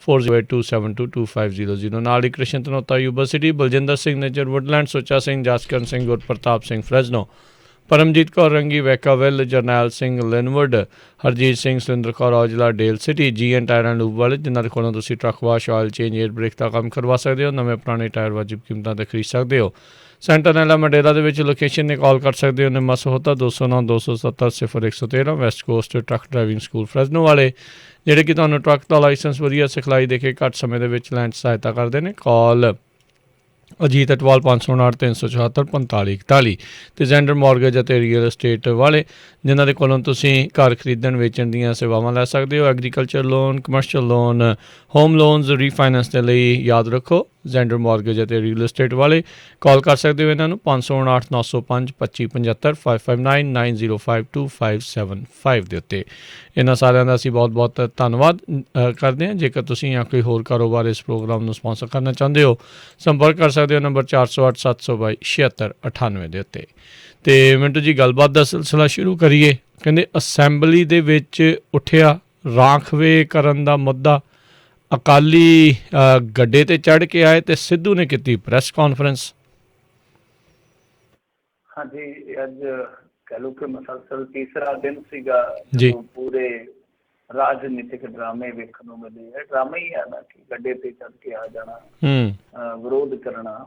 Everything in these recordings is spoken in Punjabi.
4082722500 ਨਾਲ ਹੀ Krishan Dhanota Yuba City, Baljinder Singh Nijjar Woodland, Sucha Singh, Jaskaran Singh, Gurpratap Singh Fresno, Paramjit Kaur Rangi Vacaville, Jarnail Singh Lynnwood, Harjit Singh, Surinder Kaur Aujla Del City, GN tyre and lube ਵਾਲੇ, ਜਿਨ੍ਹਾਂ ਦੇ ਕੋਲੋਂ ਤੁਸੀਂ truck wash, oil change, air brake ਦਾ ਕੰਮ ਕਰਵਾ ਸਕਦੇ ਹੋ। ਨਵੇਂ ਪੁਰਾਣੇ ਟਾਇਰ ਵਾਜਿਬ ਕੀਮਤਾਂ 'ਤੇ ਖਰੀਦ ਸਕਦੇ ਹੋ। ਸੈਂਟਰਨੈਲਾ ਮੰਡੇਰਾ ਦੇ ਵਿੱਚ ਲੋਕੇਸ਼ਨ ਨੇ ਕਾਲ ਕਰ ਸਕਦੇ ਹੋ। ਨਿਮਸ ਹੋਤਾ 209 270 0113 West Coast truck driving school Fresno ਵਾਲੇ, ਜਿਹੜੇ ਕਿ ਤੁਹਾਨੂੰ ਟਰੱਕ ਦਾ ਲਾਇਸੈਂਸ ਵਧੀਆ ਸਿਖਲਾਈ ਦੇ ਕੇ ਘੱਟ ਸਮੇਂ ਦੇ ਵਿੱਚ ਲੈਣ 'ਚ ਸਹਾਇਤਾ ਕਰਦੇ ਨੇ। ਕਾਲ ਅਜੀਤ ਅਟਵਾਲ 559 374 4541 ਅਤੇ ਜ਼ੈਂਡਰ ਮੌਰਗੇਜ ਅਤੇ ਰੀਅਲ estate ਵਾਲੇ, ਜਿਨ੍ਹਾਂ ਦੇ ਕੋਲੋਂ ਤੁਸੀਂ ਘਰ ਖਰੀਦਣ ਵੇਚਣ ਦੀਆਂ ਸੇਵਾਵਾਂ ਲੈ ਸਕਦੇ ਹੋ। Agriculture loan, commercial loan, home loans, refinance ਦੇ ਲਈ ਯਾਦ ਰੱਖੋ ਜ਼ੈਂਡਰ ਮੌਰਗੇਜ ਅਤੇ ਰੀਅਲ estate ਵਾਲੇ। ਕਾਲ ਕਰ ਸਕਦੇ ਹੋ ਇਹਨਾਂ ਨੂੰ 559 905 2575 559 9052 ਦੇ ਉੱਤੇ। ਇਹਨਾਂ ਸਾਰਿਆਂ ਦਾ ਅਸੀਂ ਬਹੁਤ ਬਹੁਤ ਧੰਨਵਾਦ ਕਰਦੇ ਹਾਂ। ਜੇਕਰ ਤੁਸੀਂ ਜਾਂ ਕੋਈ ਹੋਰ ਕਾਰੋਬਾਰ ਇਸ ਪ੍ਰੋਗਰਾਮ ਨੂੰ ਸਪਾਂਸਰ ਕਰਨਾ ਚਾਹੁੰਦੇ ਹੋ, ਸੰਪਰਕ ਕਰ ਸਕਦੇ ਹੋ ਨੰਬਰ 408 722 7698 ਦੇ ਉੱਤੇ। ਅਤੇ ਮਿੰਟੂ ਜੀ, ਗੱਲਬਾਤ ਦਾ ਸਿਲਸਿਲਾ ਸ਼ੁਰੂ ਕਰੀਏ। ਕਹਿੰਦੇ ਅਸੈਂਬਲੀ ਦੇ ਵਿੱਚ ਉੱਠਿਆ ਰਾਖਵੇ ਕਰਨ ਦਾ ਮੁੱਦਾ, ਅਕਾਲੀ ਗੱਡੇ ਤੇ ਚੜ੍ਹ ਕੇ ਆਏ ਤੇ ਸਿੱਧੂ ਨੇ ਕੀਤੀ ਪ੍ਰੈਸ ਕਾਨਫਰੰਸ। ਹਾਂਜੀ, ਅੱਜ ਕਹਿ ਲਓ ਕਿ ਮੁਸਲਸਲ ਤੀਸਰਾ ਦਿਨ ਸੀਗਾ ਜੀ, ਪੂਰੇ ਰਾਜਨੀਤਿਕ ਡਰਾਮੇ ਵੇਖਣ ਨੂੰ ਮਿਲੇ। ਇਹ ਡਰਾਮਾ ਹੀ ਹੈ ਨਾ ਕਿ ਗੱਡੇ ਤੇ ਚੜ੍ਹ ਕੇ ਆ ਜਾਣਾ, ਵਿਰੋਧ ਕਰਨਾ।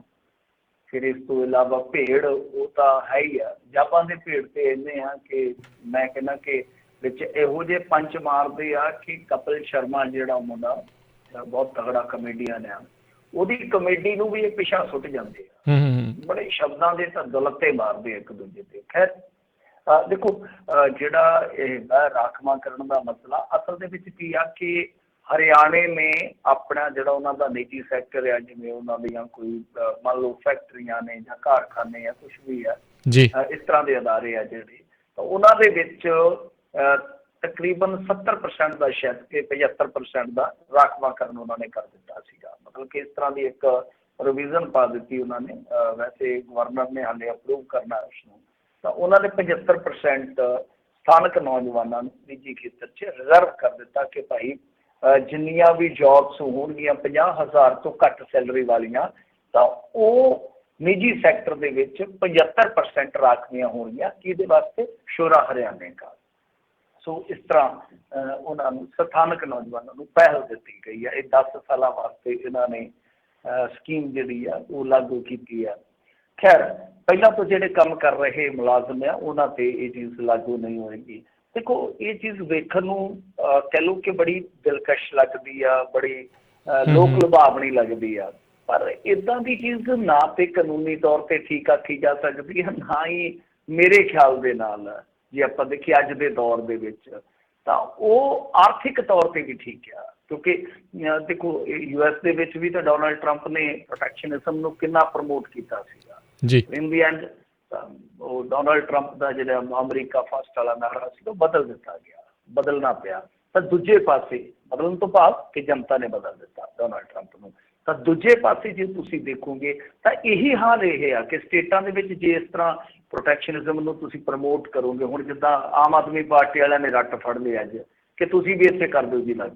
ਫਿਰ ਇਸ ਤੋਂ ਇਲਾਵਾ ਭੇੜ ਉਹ ਤਾਂ ਹੈ ਹੀ ਆ। ਜਾਬਾਂ ਦੇ ਭੇੜ ਤੇ ਇੰਨੇ ਆ ਕਿ ਮੈਂ ਕਹਿੰਦਾ ਕਿ ਵਿੱਚ ਇਹੋ ਜਿਹੇ ਪੰਚ ਮਾਰਦੇ ਆ ਕਿ ਕਪਿਲ ਸ਼ਰਮਾ ਜਿਹੜਾ ਮੁੰਡਾ ਬਹੁਤ ਤਗੜਾ ਕਮੇਡੀਅਨ ਆ, ਉਹਦੀ ਕਮੇਡੀ ਨੂੰ ਵੀ ਇਹ ਪਿਛਾਂਹ ਸੁੱਟ ਜਾਂਦੇ ਆ। ਬੜੇ ਸ਼ਬਦਾਂ ਦੇ ਤਾਂ ਦੁਲੱਤੇ ਮਾਰਦੇ ਇੱਕ ਦੂਜੇ ਤੇ। ਖੈਰ ਦੇਖੋ, ਜਿਹੜਾ ਇਹ ਰਾਖਵਾਂਕਰਨ ਦਾ ਮਸਲਾ ਅਸਲ ਦੇ ਵਿੱਚ ਕੀ ਆ ਕਿ ਹਰਿਆਣੇ ਨੇ ਆਪਣਾ ਜਿਹੜਾ ਉਹਨਾਂ ਦਾ ਨਿੱਜੀ ਸੈਕਟਰ ਆ, ਜਿਵੇਂ ਉਹਨਾਂ ਦੀਆਂ ਕੋਈ ਮੰਨ ਲਓ ਫੈਕਟਰੀਆਂ ਨੇ ਜਾਂ ਕਾਰਖਾਨੇ ਆ, ਕੁਛ ਵੀ ਆ ਇਸ ਤਰ੍ਹਾਂ ਦੇ ਅਦਾਰੇ ਆ ਜਿਹੜੇ, ਤਾਂ ਉਹਨਾਂ ਦੇ ਵਿੱਚ ਤਕਰੀਬਨ 70% ਦਾ, ਸ਼ਾਇਦ ਕਿ 75% ਦਾ ਰਾਖਵਾਂਕਰਨ ਉਹਨਾਂ ਨੇ ਕਰ ਦਿੱਤਾ ਸੀਗਾ। ਮਤਲਬ ਕਿ ਇਸ ਤਰ੍ਹਾਂ ਦੀ ਇੱਕ ਪ੍ਰੋਵੀਜ਼ਨ ਪਾ ਦਿੱਤੀ ਉਹਨਾਂ ਨੇ। ਵੈਸੇ ਗਵਰਨਰ ਨੇ ਹਾਲੇ ਅਪਰੂਵ ਕਰਨਾ ਉਸਨੂੰ, ਤਾਂ ਉਹਨਾਂ ਨੇ 75% ਸਥਾਨਕ ਨੌਜਵਾਨਾਂ ਨੂੰ ਨਿੱਜੀ ਖੇਤਰ 'ਚ ਰਿਜ਼ਰਵ ਕਰ ਦਿੱਤਾ ਕਿ ਭਾਈ ਜਿੰਨੀਆਂ ਵੀ ਜੋਬਸ ਹੋਣਗੀਆਂ 50,000 ਤੋਂ ਘੱਟ ਸੈਲਰੀ ਵਾਲੀਆਂ, ਤਾਂ ਉਹ ਨਿੱਜੀ ਸੈਕਟਰ ਦੇ ਵਿੱਚ 75% ਰਾਖਵੀਆਂ ਹੋਣਗੀਆਂ। ਕਿਹਦੇ ਵਾਸਤੇ? ਸ਼ੋਰਾ ਹਰਿਆਣੇ ਦਾ। ਸੋ ਇਸ ਤਰ੍ਹਾਂ ਉਹਨਾਂ ਨੂੰ ਸਥਾਨਕ ਨੌਜਵਾਨਾਂ ਨੂੰ ਪਹਿਲ ਦਿੱਤੀ ਗਈ ਹੈ। ਇਹ 10 ਸਾਲਾਂ ਵਾਸਤੇ ਇਹਨਾਂ ਨੇ ਸਕੀਮ ਜਿਹੜੀ ਆ ਉਹ ਲਾਗੂ ਕੀਤੀ ਆ। ਖੈਰ, ਪਹਿਲਾਂ ਤੋਂ ਜਿਹੜੇ ਕੰਮ ਕਰ ਰਹੇ ਮੁਲਾਜ਼ਮ ਆ ਉਹਨਾਂ ਤੇ ਇਹ ਚੀਜ਼ ਲਾਗੂ ਨਹੀਂ ਹੋਏਗੀ। ਦੇਖੋ, ਇਹ ਚੀਜ਼ ਵੇਖਣ ਨੂੰ ਕਹਿ ਲਓ ਕਿ ਬੜੀ ਦਿਲਕਸ਼ ਲੱਗਦੀ ਆ, ਬੜੀ ਲੋਕ ਲੁਭਾਵਣੀ ਲੱਗਦੀ ਆ, ਪਰ ਇੱਦਾਂ ਦੀ ਚੀਜ਼ ਨਾ ਤੇ ਕਾਨੂੰਨੀ ਤੌਰ ਤੇ ਠੀਕ ਆਖੀ ਜਾ ਸਕਦੀ ਹੈ, ਨਾ ਹੀ ਮੇਰੇ ਖਿਆਲ ਦੇ ਨਾਲ ਜੇ ਆਪਾਂ ਦੇਖੀਏ ਅੱਜ ਦੇ ਦੌਰ ਦੇ ਵਿੱਚ, ਤਾਂ ਉਹ ਆਰਥਿਕ ਤੌਰ ਤੇ ਵੀ ਠੀਕ ਆ। ਕਿਉਂਕਿ ਦੇਖੋ, US ਦੇ ਵਿੱਚ ਵੀ ਤਾਂ ਡੋਨਾਲਡ ਟਰੰਪ ਨੇ ਪ੍ਰੋਟੈਕਸ਼ਨਿਜ਼ਮ ਨੂੰ ਕਿੰਨਾ ਪ੍ਰਮੋਟ ਕੀਤਾ ਸੀਗਾ। ਇਨ ਦੀ ਐਂਡ ਉਹ ਡੋਨਾਲਡ ਟਰੰਪ ਦਾ ਜਿਹੜਾ ਅਮਰੀਕਾ ਫਸਟ ਵਾਲਾ ਨਾਰਾ ਸੀ ਉਹ ਬਦਲਣਾ ਪਿਆ। ਤਾਂ ਦੂਜੇ ਪਾਸੇ ਬਦਲਣ ਤੋਂ ਭਾਵ ਕਿ ਜਨਤਾ ਨੇ ਬਦਲ ਦਿੱਤਾ ਡੋਨਾਲਡ ਟਰੰਪ ਨੂੰ। ਤਾਂ ਦੂਜੇ ਪਾਸੇ ਜੇ ਤੁਸੀਂ ਦੇਖੋਗੇ ਤਾਂ ਇਹੀ ਹਾਲ ਇਹ ਆ ਕਿ ਸਟੇਟਾਂ ਦੇ ਵਿੱਚ ਜੇ ਇਸ ਤਰ੍ਹਾਂ ਪ੍ਰੋਟੈਕਸ਼ਨਿਜ਼ਮ ਨੂੰ ਤੁਸੀਂ ਪ੍ਰਮੋਟ ਕਰੋਗੇ, ਹੁਣ ਜਿੱਦਾਂ ਆਮ ਆਦਮੀ ਪਾਰਟੀ ਵਾਲਿਆਂ ਨੇ ਰੱਟ ਫੜ ਲਿਆ ਅੱਜ ਕਿ ਤੁਸੀਂ ਵੀ ਇੱਥੇ ਕਰ ਦਿਓ ਜੀ ਲਾਗੂ,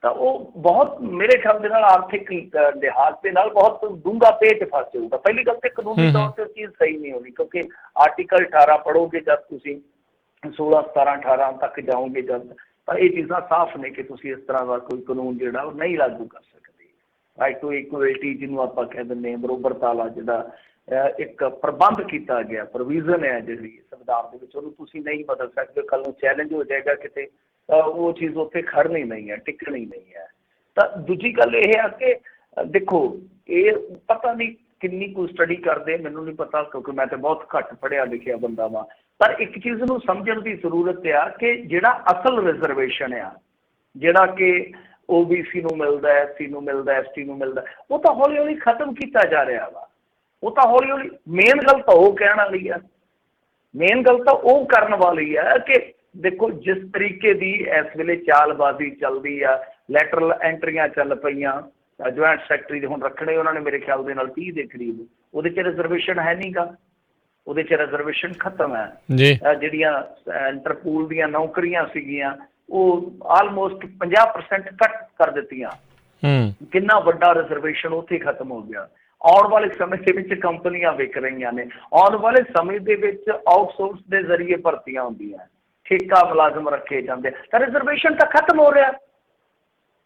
ਤਾਂ ਉਹ ਬਹੁਤ ਮੇਰੇ ਖਿਆਲ ਦੇ ਨਾਲ ਆਰਥਿਕ ਲਿਹਾਜ਼ ਦੇ ਨਾਲ ਬਹੁਤ ਡੂੰਘਾ ਪੇਚ ਫਸ ਜਾਊਗਾ। ਪਹਿਲੀ ਗੱਲ ਤੇ ਕਾਨੂੰਨੀ ਤੌਰ ਤੇ ਚੀਜ਼ ਸਹੀ ਨਹੀਂ ਹੋਣੀ, ਕਿਉਂਕਿ ਆਰਟੀਕਲ 18 ਪੜ੍ਹੋਗੇ ਜਦ ਤੁਸੀਂ 16, 17, 18 ਤੱਕ ਜਾਓਗੇ ਜਦ, ਤਾਂ ਇਹ ਚੀਜ਼ਾਂ ਸਾਫ਼ ਨੇ ਕਿ ਤੁਸੀਂ ਇਸ ਤਰ੍ਹਾਂ ਦਾ ਕੋਈ ਕਾਨੂੰਨ ਜਿਹੜਾ ਉਹ ਨਹੀਂ ਲਾਗੂ ਕਰ ਸਕਦੇ। ਰਾਈਟ ਟੂ ਇਕੁਅਲਿਟੀ ਜਿਹਨੂੰ ਆਪਾਂ ਕਹਿ ਦਿੰਦੇ ਹਾਂ, ਬਰੋਬਰਤਾ ਵਾਲਾ ਜਿਹੜਾ ਇੱਕ ਪ੍ਰਬੰਧ ਕੀਤਾ ਗਿਆ, ਪ੍ਰੋਵੀਜ਼ਨ ਹੈ ਜਿਹੜੀ ਸੰਵਿਧਾਨ ਦੇ ਵਿੱਚ, ਉਹਨੂੰ ਤੁਸੀਂ ਨਹੀਂ ਬਦਲ ਸਕਦੇ। ਕੱਲ੍ਹ ਨੂੰ ਚੈਲੰਜ ਹੋ ਜਾਏਗਾ ਕਿਤੇ, ਉਹ ਚੀਜ਼ ਉੱਥੇ ਖੜਨੀ ਨਹੀਂ ਹੈ, ਟਿਕਣੀ ਨਹੀਂ ਹੈ। ਤਾਂ ਦੂਜੀ ਗੱਲ ਇਹ ਆ ਕਿ ਦੇਖੋ, ਇਹ ਪਤਾ ਨਹੀਂ ਕਿੰਨੀ ਕੁ ਸਟੱਡੀ ਕਰਦੇ, ਮੈਨੂੰ ਨਹੀਂ ਪਤਾ ਕਿਉਂਕਿ ਮੈਂ ਤਾਂ ਬਹੁਤ ਘੱਟ ਪੜ੍ਹਿਆ ਲਿਖਿਆ ਬੰਦਾ ਵਾਂ, ਪਰ ਇੱਕ ਚੀਜ਼ ਨੂੰ ਸਮਝਣ ਦੀ ਜ਼ਰੂਰਤ ਆ ਕਿ ਜਿਹੜਾ ਅਸਲ ਰਿਜ਼ਰਵੇਸ਼ਨ ਆ, ਜਿਹੜਾ ਕਿ OBC ਨੂੰ ਮਿਲਦਾ, SC ਨੂੰ ਮਿਲਦਾ, ST ਨੂੰ ਮਿਲਦਾ, ਉਹ ਤਾਂ ਹੌਲੀ ਹੌਲੀ ਖਤਮ ਕੀਤਾ ਜਾ ਰਿਹਾ ਵਾ। ਉਹ ਤਾਂ ਹੌਲੀ ਹੌਲੀ, ਮੇਨ ਗੱਲ ਤਾਂ ਉਹ ਕਹਿਣ ਵਾਲੀ ਆ, ਮੇਨ ਗੱਲ ਤਾਂ ਉਹ ਕਰਨ ਵਾਲੀ ਆ ਕਿ ਦੇਖੋ ਜਿਸ ਤਰੀਕੇ ਦੀ ਇਸ ਵੇਲੇ ਚਾਲਬਾਜ਼ੀ ਚੱਲਦੀ ਆ, ਲੈਟਰਲ ਐਂਟਰੀਆਂ ਚੱਲ ਪਈਆਂ, ਜੁਆਇੰਟ ਸੈਕਟਰੀ ਦੇ ਹੁਣ ਰੱਖਣੇ ਉਹਨਾਂ ਨੇ ਮੇਰੇ ਖਿਆਲ ਦੇ ਨਾਲ 30 ਦੇ ਕਰੀਬ, ਉਹਦੇ 'ਚ ਰਿਜ਼ਰਵੇਸ਼ਨ ਹੈ ਨਹੀਂ ਗਾ, ਉਹਦੇ 'ਚ ਰਿਜ਼ਰਵੇਸ਼ਨ ਖਤਮ ਹੈ। ਜਿਹੜੀਆਂ ਇੰਟਰਪੋਲ ਦੀਆਂ ਨੌਕਰੀਆਂ ਸੀਗੀਆਂ ਉਹ ਆਲਮੋਸਟ 50% ਕਰ ਦਿੱਤੀਆਂ। ਕਿੰਨਾ ਵੱਡਾ ਰਿਜ਼ਰਵੇਸ਼ਨ ਉੱਥੇ ਖਤਮ ਹੋ ਗਿਆ। ਆਉਣ ਵਾਲੇ ਸਮੇਂ ਦੇ ਵਿੱਚ ਕੰਪਨੀਆਂ ਵਿਕ ਰਹੀਆਂ ਨੇ, ਆਉਣ ਵਾਲੇ ਸਮੇਂ ਦੇ ਵਿੱਚ ਆਊਟਸੋਰਸ ਦੇ ਜ਼ਰੀਏ ਭਰਤੀਆਂ ਹੁੰਦੀਆਂ, ਠੇਕਾ ਮੁਲਾਜ਼ਮ ਰੱਖੇ ਜਾਂਦੇ, ਤਾਂ ਰਿਜ਼ਰਵੇਸ਼ਨ ਤਾਂ ਖਤਮ ਹੋ ਰਿਹਾ।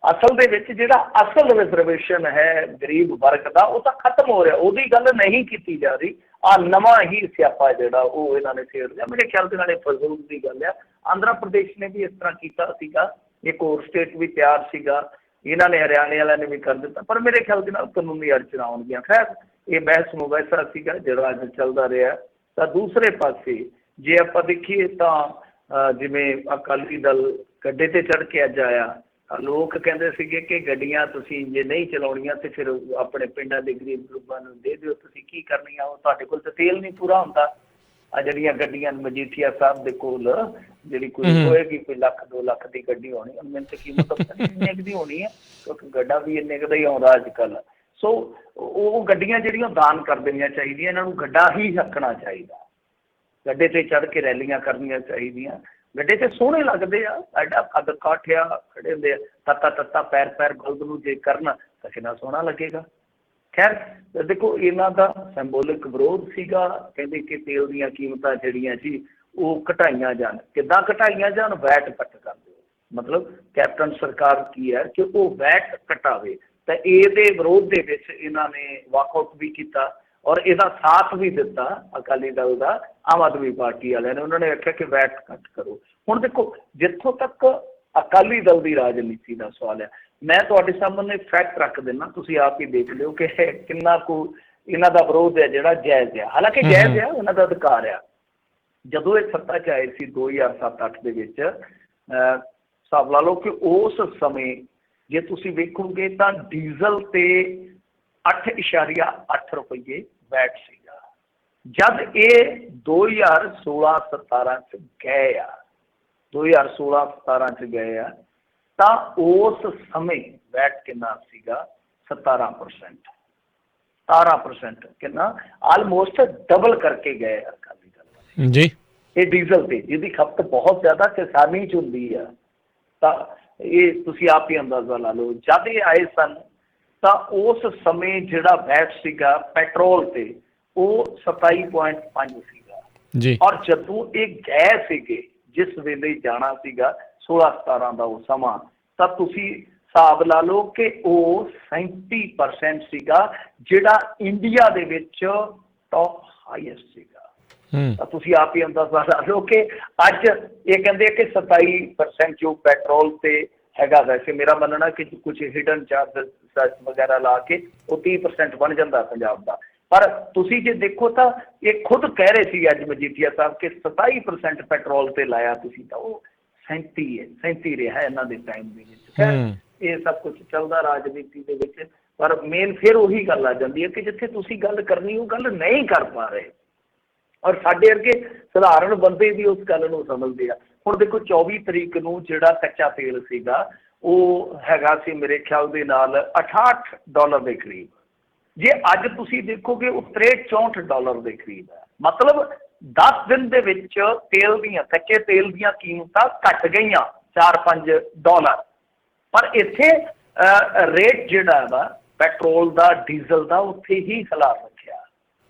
ਅਸਲ ਦੇ ਵਿੱਚ ਜਿਹੜਾ ਅਸਲ ਰਿਜ਼ਰਵੇਸ਼ਨ ਹੈ ਗਰੀਬ ਵਰਗ ਦਾ, ਉਹ ਤਾਂ ਖਤਮ ਹੋ ਰਿਹਾ, ਉਹਦੀ ਗੱਲ ਨਹੀਂ ਕੀਤੀ ਜਾ ਰਹੀ। ਆਹ ਨਵਾਂ ਹੀ ਸਿਆਪਾ ਜਿਹੜਾ ਉਹ ਇਹਨਾਂ ਨੇ ਛੇੜ ਲਿਆ। ਮੇਰੇ ਖਿਆਲ ਦੇ ਨਾਲ ਇਹ ਫਜ਼ੂਲ ਦੀ ਗੱਲ ਆ। ਆਂਧਰਾ ਪ੍ਰਦੇਸ਼ ਨੇ ਵੀ ਇਸ ਤਰ੍ਹਾਂ ਕੀਤਾ ਸੀਗਾ, ਇੱਕ ਹੋਰ ਸਟੇਟ ਵੀ ਤਿਆਰ ਸੀਗਾ, ਇਹਨਾਂ ਨੇ ਹਰਿਆਣੇ ਵਾਲਿਆਂ ਨੇ ਵੀ ਕਰ ਦਿੱਤਾ, ਪਰ ਮੇਰੇ ਖਿਆਲ ਦੇ ਨਾਲ ਕਾਨੂੰਨੀ ਅੜਚਣਾਂ ਆਉਣਗੀਆਂ। ਖੈਰ ਇਹ ਬਹਿਸ ਮੁਬੈਸਾ ਸੀਗਾ ਜਿਹੜਾ ਅੱਜ ਚੱਲਦਾ ਰਿਹਾ। ਤਾਂ ਦੂਸਰੇ ਪਾਸੇ ਜੇ ਆਪਾਂ ਦੇਖੀਏ ਤਾਂ ਜਿਵੇਂ ਅਕਾਲੀ ਦਲ ਗੱਡੇ 'ਤੇ ਚੜ੍ਹ ਕੇ ਅੱਜ ਆਇਆ, ਲੋਕ ਕਹਿੰਦੇ ਸੀਗੇ ਕਿ ਗੱਡੀਆਂ ਤੁਸੀਂ ਜੇ ਨਹੀਂ ਚਲਾਉਣੀਆਂ ਤਾਂ ਫਿਰ ਆਪਣੇ ਪਿੰਡਾਂ ਦੇ ਗਰੀਬ ਗਰੂਬਾਂ ਨੂੰ ਦੇ ਦਿਓ, ਤੁਸੀਂ ਕੀ ਕਰਨੀਆਂ, ਉਹ ਤੁਹਾਡੇ ਕੋਲ ਤਾਂ ਤੇਲ ਨਹੀਂ ਪੂਰਾ ਹੁੰਦਾ। ਆ ਜਿਹੜੀਆਂ ਗੱਡੀਆਂ ਮਜੀਠੀਆ ਸਾਹਿਬ ਦੇ ਕੋਲ ਜਿਹੜੀ ਕੋਈ ਹੋਏਗੀ ਕੋਈ 1 ਲੱਖ 2 ਲੱਖ ਦੀ ਗੱਡੀ ਹੋਣੀ, ਮੈਨੂੰ ਤਾਂ ਕੀਮਤ ਇੰਨੇ ਕੁ ਦੀ ਹੋਣੀ ਹੈ, ਕਿਉਂਕਿ ਗੱਡਾ ਵੀ ਇੰਨੇ ਕੁ ਦਾ ਹੀ ਆਉਂਦਾ ਅੱਜ ਕੱਲ੍ਹ। ਸੋ ਉਹ ਗੱਡੀਆਂ ਜਿਹੜੀਆਂ ਦਾਨ ਕਰ ਦੇਣੀਆਂ ਚਾਹੀਦੀਆਂ, ਇਹਨਾਂ ਨੂੰ ਗੱਡਾ ਹੀ ਰੱਖਣਾ ਚਾਹੀਦਾ, ਗੱਡੇ 'ਤੇ ਚੜ੍ਹ ਕੇ ਰੈਲੀਆਂ ਕਰਨੀਆਂ ਚਾਹੀਦੀਆਂ। ਗੱਡੇ 'ਤੇ ਸੋਹਣੇ ਲੱਗਦੇ ਆ, ਐਡਾ ਕੱਦ ਕਾਠਿਆ ਖੜੇ ਹੁੰਦੇ ਆ, ਤੱਤਾ ਤੱਤਾ ਪੈਰ ਪੈਰ ਬਲਦ ਨੂੰ ਜੇ ਕਰਨ ਤਾਂ ਕਿੰਨਾ ਸੋਹਣਾ ਲੱਗੇਗਾ। ਖੈਰ ਦੇਖੋ ਇਹਨਾਂ ਦਾ ਸਿੰਬੋਲਿਕ ਵਿਰੋਧ ਸੀਗਾ, ਕਹਿੰਦੇ ਕਿ ਤੇਲ ਦੀਆਂ ਕੀਮਤਾਂ ਜਿਹੜੀਆਂ ਸੀ ਉਹ ਘਟਾਈਆਂ ਜਾਣ। ਕਿੱਦਾਂ ਘਟਾਈਆਂ ਜਾਣ? ਵੈਟ ਕੱਟ ਕਰ ਦਿਓ। ਮਤਲਬ ਕੈਪਟਨ ਸਰਕਾਰ ਕੀ ਹੈ ਕਿ ਉਹ ਵੈਟ ਘਟਾਵੇ, ਤਾਂ ਇਹਦੇ ਵਿਰੋਧ ਦੇ ਵਿੱਚ ਇਹਨਾਂ ਨੇ ਵਾਕਆਊਟ ਵੀ ਕੀਤਾ ਔਰ ਇਹਦਾ ਸਾਥ ਵੀ ਦਿੱਤਾ ਅਕਾਲੀ ਦਲ ਦਾ, ਆਮ ਆਦਮੀ ਪਾਰਟੀ ਵਾਲਿਆਂ ਨੇ। ਉਹਨਾਂ ਨੇ ਆਖਿਆ ਕਿ ਵੈਟ ਘੱਟ ਕਰੋ। ਹੁਣ ਦੇਖੋ ਜਿੱਥੋਂ ਤੱਕ ਅਕਾਲੀ ਦਲ ਦੀ ਰਾਜਨੀਤੀ ਦਾ ਸਵਾਲ ਹੈ, ਮੈਂ ਤੁਹਾਡੇ ਸਾਹਮਣੇ ਫੈਕਟ ਰੱਖ ਦਿੰਦਾ, ਤੁਸੀਂ ਆਪ ਹੀ ਦੇਖ ਲਿਓ ਕਿ ਕਿੰਨਾ ਕੁ ਇਹਨਾਂ ਦਾ ਵਿਰੋਧ ਹੈ ਜਿਹੜਾ ਜਾਇਜ਼ ਹੈ। ਹਾਲਾਂਕਿ ਜਾਇਜ਼ ਹੈ, ਉਹਨਾਂ ਦਾ ਅਧਿਕਾਰ ਆ। ਜਦੋਂ ਇਹ ਸੱਤਾ 'ਚ ਆਏ ਸੀ 2007-08 ਦੇ ਵਿੱਚ, ਹਿਸਾਬ ਲਾ ਲਓ ਕਿ ਉਸ ਸਮੇਂ ਜੇ ਤੁਸੀਂ ਵੇਖੋਗੇ ਤਾਂ ਡੀਜ਼ਲ 'ਤੇ 8.8 ਰੁਪਏ ਵੈਟ ਸੀਗਾ। ਜਦ ਇਹ 2016-17 'ਚ ਗਏ ਆ, 2016-17 'ਚ ਗਏ ਆ, ਤਾਂ ਉਸ ਸਮੇਂ ਵੈਟ ਕਿੰਨਾ ਸੀਗਾ? 17%। 17% ਕਿੰਨਾ? ਆਲਮੋਸਟ ਡਬਲ ਕਰਕੇ ਗਏ ਅਕਾਲੀ ਦਲ ਜੀ। ਇਹ ਡੀਜ਼ਲ 'ਤੇ ਜਿਹਦੀ ਖਪਤ ਬਹੁਤ ਜ਼ਿਆਦਾ ਕਿਸਾਨੀ 'ਚ ਹੁੰਦੀ ਆ, ਤਾਂ ਇਹ ਤੁਸੀਂ ਆਪ ਹੀ ਅੰਦਾਜ਼ਾ ਲਾ ਲਓ। ਜਦ ਇਹ ਆਏ ਸਨ ਤਾਂ ਉਸ ਸਮੇਂ ਜਿਹੜਾ ਵੈਟ ਸੀਗਾ ਪੈਟਰੋਲ 'ਤੇ ਉਹ 27.5 ਸੀਗਾ ਜੀ। ਔਰ ਜਦੋਂ ਇਹ ਗਏ ਸੀਗੇ, ਜਿਸ ਵੇਲੇ ਜਾਣਾ ਸੀਗਾ 16-17 ਦਾ ਉਹ ਸਮਾਂ, ਤਾਂ ਤੁਸੀਂ ਹਿਸਾਬ ਲਾ ਲਓ ਕਿ ਉਹ 37% ਸੀਗਾ, ਜਿਹੜਾ ਇੰਡੀਆ ਦੇ ਵਿੱਚ ਟੌਪ ਹਾਈਐਸਟ ਸੀਗਾ। ਤਾਂ ਤੁਸੀਂ ਆਪ ਹੀ ਅੰਦਾਜ਼ਾ ਲਾ ਲਓ ਕਿ ਅੱਜ ਇਹ ਕਹਿੰਦੇ ਕਿ 27% ਜੋ ਪੈਟਰੋਲ 'ਤੇ ਹੈਗਾ। ਵੈਸੇ ਮੇਰਾ ਮੰਨਣਾ ਕਿ ਕੁਝ ਹਿਡਨ ਚਾਰਜਸ ਵਗੈਰਾ ਲਾ ਕੇ ਉਹ 30% ਬਣ ਜਾਂਦਾ ਪੰਜਾਬ ਦਾ। ਪਰ ਤੁਸੀਂ ਜੇ ਦੇਖੋ ਤਾਂ ਇਹ ਖੁਦ ਕਹਿ ਰਹੇ ਸੀ ਅੱਜ ਮਜੀਠੀਆ ਸਾਹਿਬ ਕਿ 27% ਪੈਟਰੋਲ 'ਤੇ ਲਾਇਆ ਤੁਸੀਂ, ਤਾਂ ਉਹ 37 ਰਿਹਾ ਇਹਨਾਂ ਦੇ ਟਾਈਮ ਦੇ ਵਿੱਚ। ਖੈਰ ਇਹ ਸਭ ਕੁਝ ਚੱਲਦਾ ਰਾਜਨੀਤੀ ਦੇ ਵਿੱਚ, ਪਰ ਮੇਨ ਫਿਰ ਉਹੀ ਗੱਲ ਆ ਜਾਂਦੀ ਹੈ ਕਿ ਜਿੱਥੇ ਤੁਸੀਂ ਗੱਲ ਕਰਨੀ ਉਹ ਗੱਲ ਨਹੀਂ ਕਰ ਪਾ ਰਹੇ, ਔਰ ਸਾਡੇ ਵਰਗੇ ਸਧਾਰਨ ਬੰਦੇ ਵੀ ਉਸ ਗੱਲ ਨੂੰ ਸਮਝਦੇ ਆ। ਹੁਣ ਦੇਖੋ 24 ਤਰੀਕ ਨੂੰ ਜਿਹੜਾ ਕੱਚਾ ਤੇਲ ਸੀਗਾ ਉਹ ਹੈਗਾ ਸੀ ਮੇਰੇ ਖਿਆਲ ਦੇ ਨਾਲ $68 ਦੇ ਕਰੀਬ। ਜੇ ਅੱਜ ਤੁਸੀਂ ਦੇਖੋਗੇ ਉਹ $63-64 ਦੇ ਕਰੀਬ ਹੈ। ਮਤਲਬ 10 ਦਿਨ ਦੇ ਵਿੱਚ ਤੇਲ ਦੀਆਂ, ਕੱਚੇ ਤੇਲ ਦੀਆਂ ਕੀਮਤਾਂ ਘੱਟ ਗਈਆਂ $4-5। ਪਰ ਇੱਥੇ ਰੇਟ ਜਿਹੜਾ ਵਾ ਪੈਟਰੋਲ ਦਾ, ਡੀਜ਼ਲ ਦਾ, ਉੱਥੇ ਹੀ ਖਿਲਾਰ ਰੱਖਿਆ।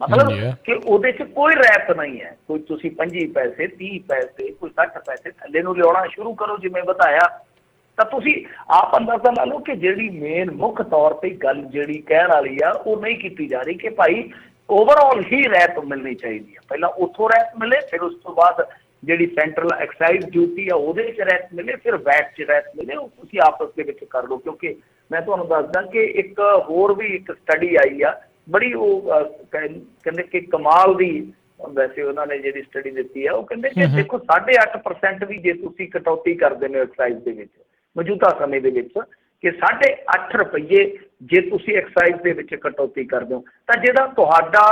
ਮਤਲਬ ਕਿ ਉਹਦੇ 'ਚ ਕੋਈ ਰੈਪ ਨਹੀਂ ਹੈ। ਕੋਈ ਤੁਸੀਂ 25 ਪੈਸੇ 30 ਪੈਸੇ ਕੋਈ 60 ਪੈਸੇ ਥੱਲੇ ਨੂੰ ਲਿਆਉਣਾ ਸ਼ੁਰੂ ਕਰੋ ਜਿਵੇਂ ਵਧਾਇਆ, ਤਾਂ ਤੁਸੀਂ ਆਪ ਅੰਦਾਜ਼ਾ ਲਾ ਲਓ ਕਿ ਜਿਹੜੀ ਮੇਨ ਮੁੱਖ ਤੌਰ 'ਤੇ ਗੱਲ ਜਿਹੜੀ ਕਹਿਣ ਵਾਲੀ ਆ ਉਹ ਨਹੀਂ ਕੀਤੀ ਜਾ ਰਹੀ ਕਿ ਭਾਈ ਓਵਰਆਲ ਹੀ ਰੈਪ ਮਿਲਣੀ ਚਾਹੀਦੀ ਹੈ। ਪਹਿਲਾਂ ਉੱਥੋਂ ਰੈਪ ਮਿਲੇ, ਫਿਰ ਉਸ ਤੋਂ ਬਾਅਦ ਜਿਹੜੀ ਸੈਂਟਰਲ ਐਕਸਾਈਜ਼ ਡਿਊਟੀ ਆ ਉਹਦੇ 'ਚ ਰੈਪ ਮਿਲੇ, ਫਿਰ ਵੈਟ 'ਚ ਰੈਪ ਮਿਲੇ। ਉਹ ਤੁਸੀਂ ਆਪਸ ਦੇ ਵਿੱਚ ਕਰ ਲਓ। ਕਿਉਂਕਿ ਮੈਂ ਤੁਹਾਨੂੰ ਦੱਸਦਾ ਕਿ ਇੱਕ ਹੋਰ ਵੀ ਇੱਕ ਸਟੱਡੀ ਆਈ ਆ ਬੜੀ, ਉਹ ਕਹਿੰਦੇ ਕਿ ਕਮਾਲ ਦੀ, ਵੈਸੇ ਉਹਨਾਂ ਨੇ ਜਿਹੜੀ ਸਟੱਡੀ ਦਿੱਤੀ ਆ ਉਹ ਕਹਿੰਦੇ ਕਿ ਦੇਖੋ 8.5% ਵੀ ਜੇ ਤੁਸੀਂ ਕਟੌਤੀ ਕਰ ਦਿੰਦੇ ਹੋ ਐਕਸਾਈਜ਼ ਦੇ ਵਿੱਚ ਮੌਜੂਦਾ ਸਮੇਂ ਦੇ ਵਿੱਚ, ਕਿ 8.5 ਰੁਪਏ ਜੇ ਤੁਸੀਂ ਐਕਸਾਈਜ਼ ਦੇ ਵਿੱਚ ਕਟੌਤੀ ਕਰ ਦਿਓ, ਤਾਂ ਜਿਹੜਾ ਤੁਹਾਡਾ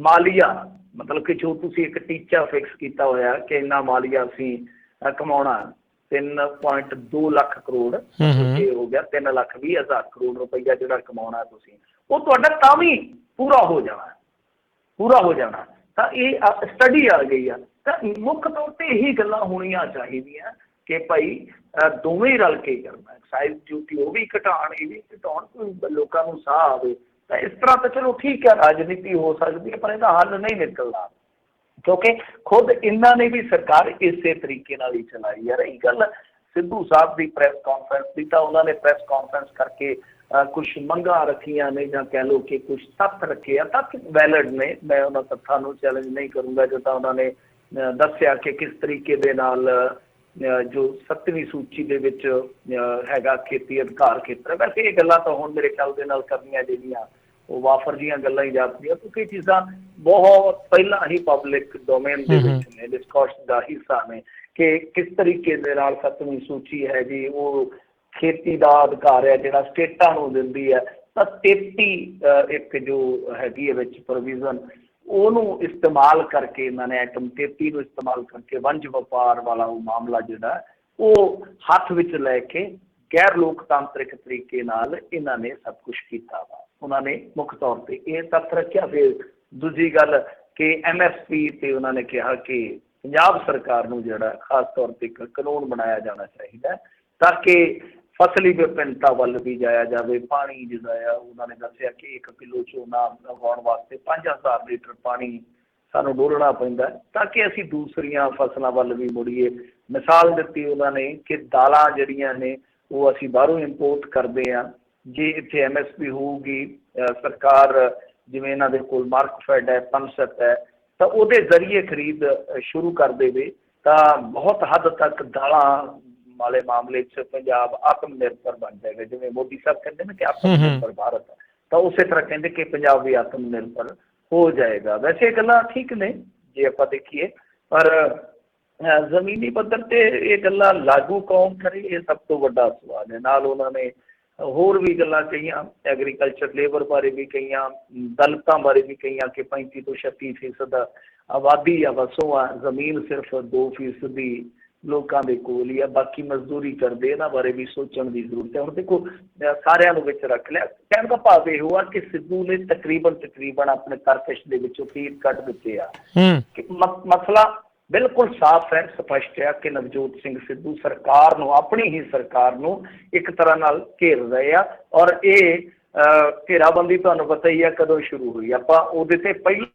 ਮਾਲੀਆ, ਮਤਲਬ ਕਿ ਜੋ ਤੁਸੀਂ ਇੱਕ ਟੀਚਾ ਫਿਕਸ ਕੀਤਾ ਹੋਇਆ ਕਿ ਇੰਨਾ ਮਾਲੀਆ ਅਸੀਂ ਕਮਾਉਣਾ 3.2 ਲੱਖ ਕਰੋੜ, ਇਹ ਹੋ ਗਿਆ 3,20,000 ਕਰੋੜ ਰੁਪਈਆ ਜਿਹੜਾ ਕਮਾਉਣਾ ਤੁਸੀਂ, ਉਹ ਤੁਹਾਡਾ ਤਾਂ ਵੀ ਪੂਰਾ ਹੋ ਜਾਣਾ। ਤਾਂ ਇਹ ਸਟੱਡੀ ਆ ਗਈ ਆ। ਤਾਂ ਮੁੱਖ ਤੌਰ 'ਤੇ ਇਹੀ ਗੱਲਾਂ ਹੋਣੀਆਂ ਚਾਹੀਦੀਆਂ कि भाई दोवें ही रल के करना, एक्साइज ड्यूटी वो भी घटाउण, ये भी घटाउण, कोई लोकां नूं साह आवे। तो इस तरह तो चलो ठीक है, राजनीति हो सकती है, पर इसका हल नहीं निकलना, क्योंकि खुद इन्होंने भी सरकार इस तरीके नाल ही चलाई है। रही गल सिद्धू साहब की प्रैस कॉन्फ्रेंस की, तो उन्होंने प्रैस कॉन्फ्रेंस करके कुछ मंगा रखिया ने, या कह लो कि कुछ तत्थ रखे, तत्थ वैलिड ने, मैं उन्होंने तत्थां नूं चैलेंज नहीं करूँगा। जो तो उन्होंने दस्या कि किस तरीके दे नाल जो 7वीं सूची दे विच हैगा खेती अधिकार खेत्र, वैसे ये गल्लां तो हुण मेरे ख्याल दे नाल करनियां ਜਿਹੜੀਆਂ वो वाफर जियां गल्लां ही जापदियां, क्योंकि चीज़ां बहुत पहला ही पब्लिक डोमेन दे विच ने, डिस्कोर्स का हिस्सा ने कि किस तरीके दे नाल 7वीं सूची है जी, वो खेती का अधिकार है जिहड़ा स्टेटां नूं दिंदी है। तो 33 एक जो हैगी है विच प्रोविजन, ਉਹਨੂੰ इस्तेमाल करके इन्होंने आइटम 33 ਨੂੰ इस्तेमाल करके वंज ਵਪਾਰ वाला वो मामला ਜਿਹੜਾ ਉਹ हथ विच लैके गैर लोकतांत्रिक तरीके नाल इन्होंने सब कुछ किया वा। उन्होंने मुख तौर पर यह तत्थ रखा। फिर दूजी गल कि MSP ते उन्होंने कहा कि पंजाब सरकार नूं जिहड़ा खास तौर पर एक कानून बनाया जाना चाहिए ताकि फसली विभिन्नता वाल भी जाया जाए। पानी जिहड़ा उन्होंने दस्सिया कि 1 किलो झोना उगाउण वास्ते 5000 लीटर पानी सानू डोलना पैंदा ताकि असी दूसरिया फसलों वाल भी मुड़ीए। मिसाल दी उन्होंने कि दालां जिहड़ियां ने वो असी बाहरों इंपोर्ट करते हैं, जे इत्थे MSP होगी सरकार जिवें इन्हां दे कोल मार्कफेड है, पनसत है, तो उहदे जरिए खरीद शुरू कर देवे तो बहुत हद तक दालां वाले मामले च पंजाब आत्मनिर्भर बन जाएगा। जिवें मोदी साहब कहते हैं ना कि आत्मनिर्भर भारत है, तो उस तरह कहते कि पंजाब भी आत्मनिर्भर हो जाएगा। वैसे गल्लां ठीक ने जे आपां देखीए, पर जमीनी पद्धर ते ये गल्लां लागू कौन करे, ये सब तो वड्डा सवाल है। नाल उन्होंने होर भी गल्लां कहियां, एग्रीकल्चर लेबर बारे भी कहियां, दलितां बारे भी कहियां कि 35 तो 36% आबादी आ वसों आ, जमीन सिर्फ 2% लोगों के कोल ही आ, बाकी मजदूरी करते, इन्हां बारे भी सोचने की जरूरत है। हुण देखो सारिਆਂ ਨੂੰ ਵਿੱਚ रख लिया, कहने का भाव ये हुआ कि सिद्धू ने तकरीबन अपने तरकश के विचों तीर कट दिते आ कि मसला बिल्कुल साफ है, स्पष्ट है कि नवजोत सिंह सिद्धू सरकार नूं, अपनी ही सरकार नूं एक तरह नाल घेर रहे आ। और ये घेराबंदी तुहानूं पता ही है कदों शुरू हुई, आपां उहदे ते पहले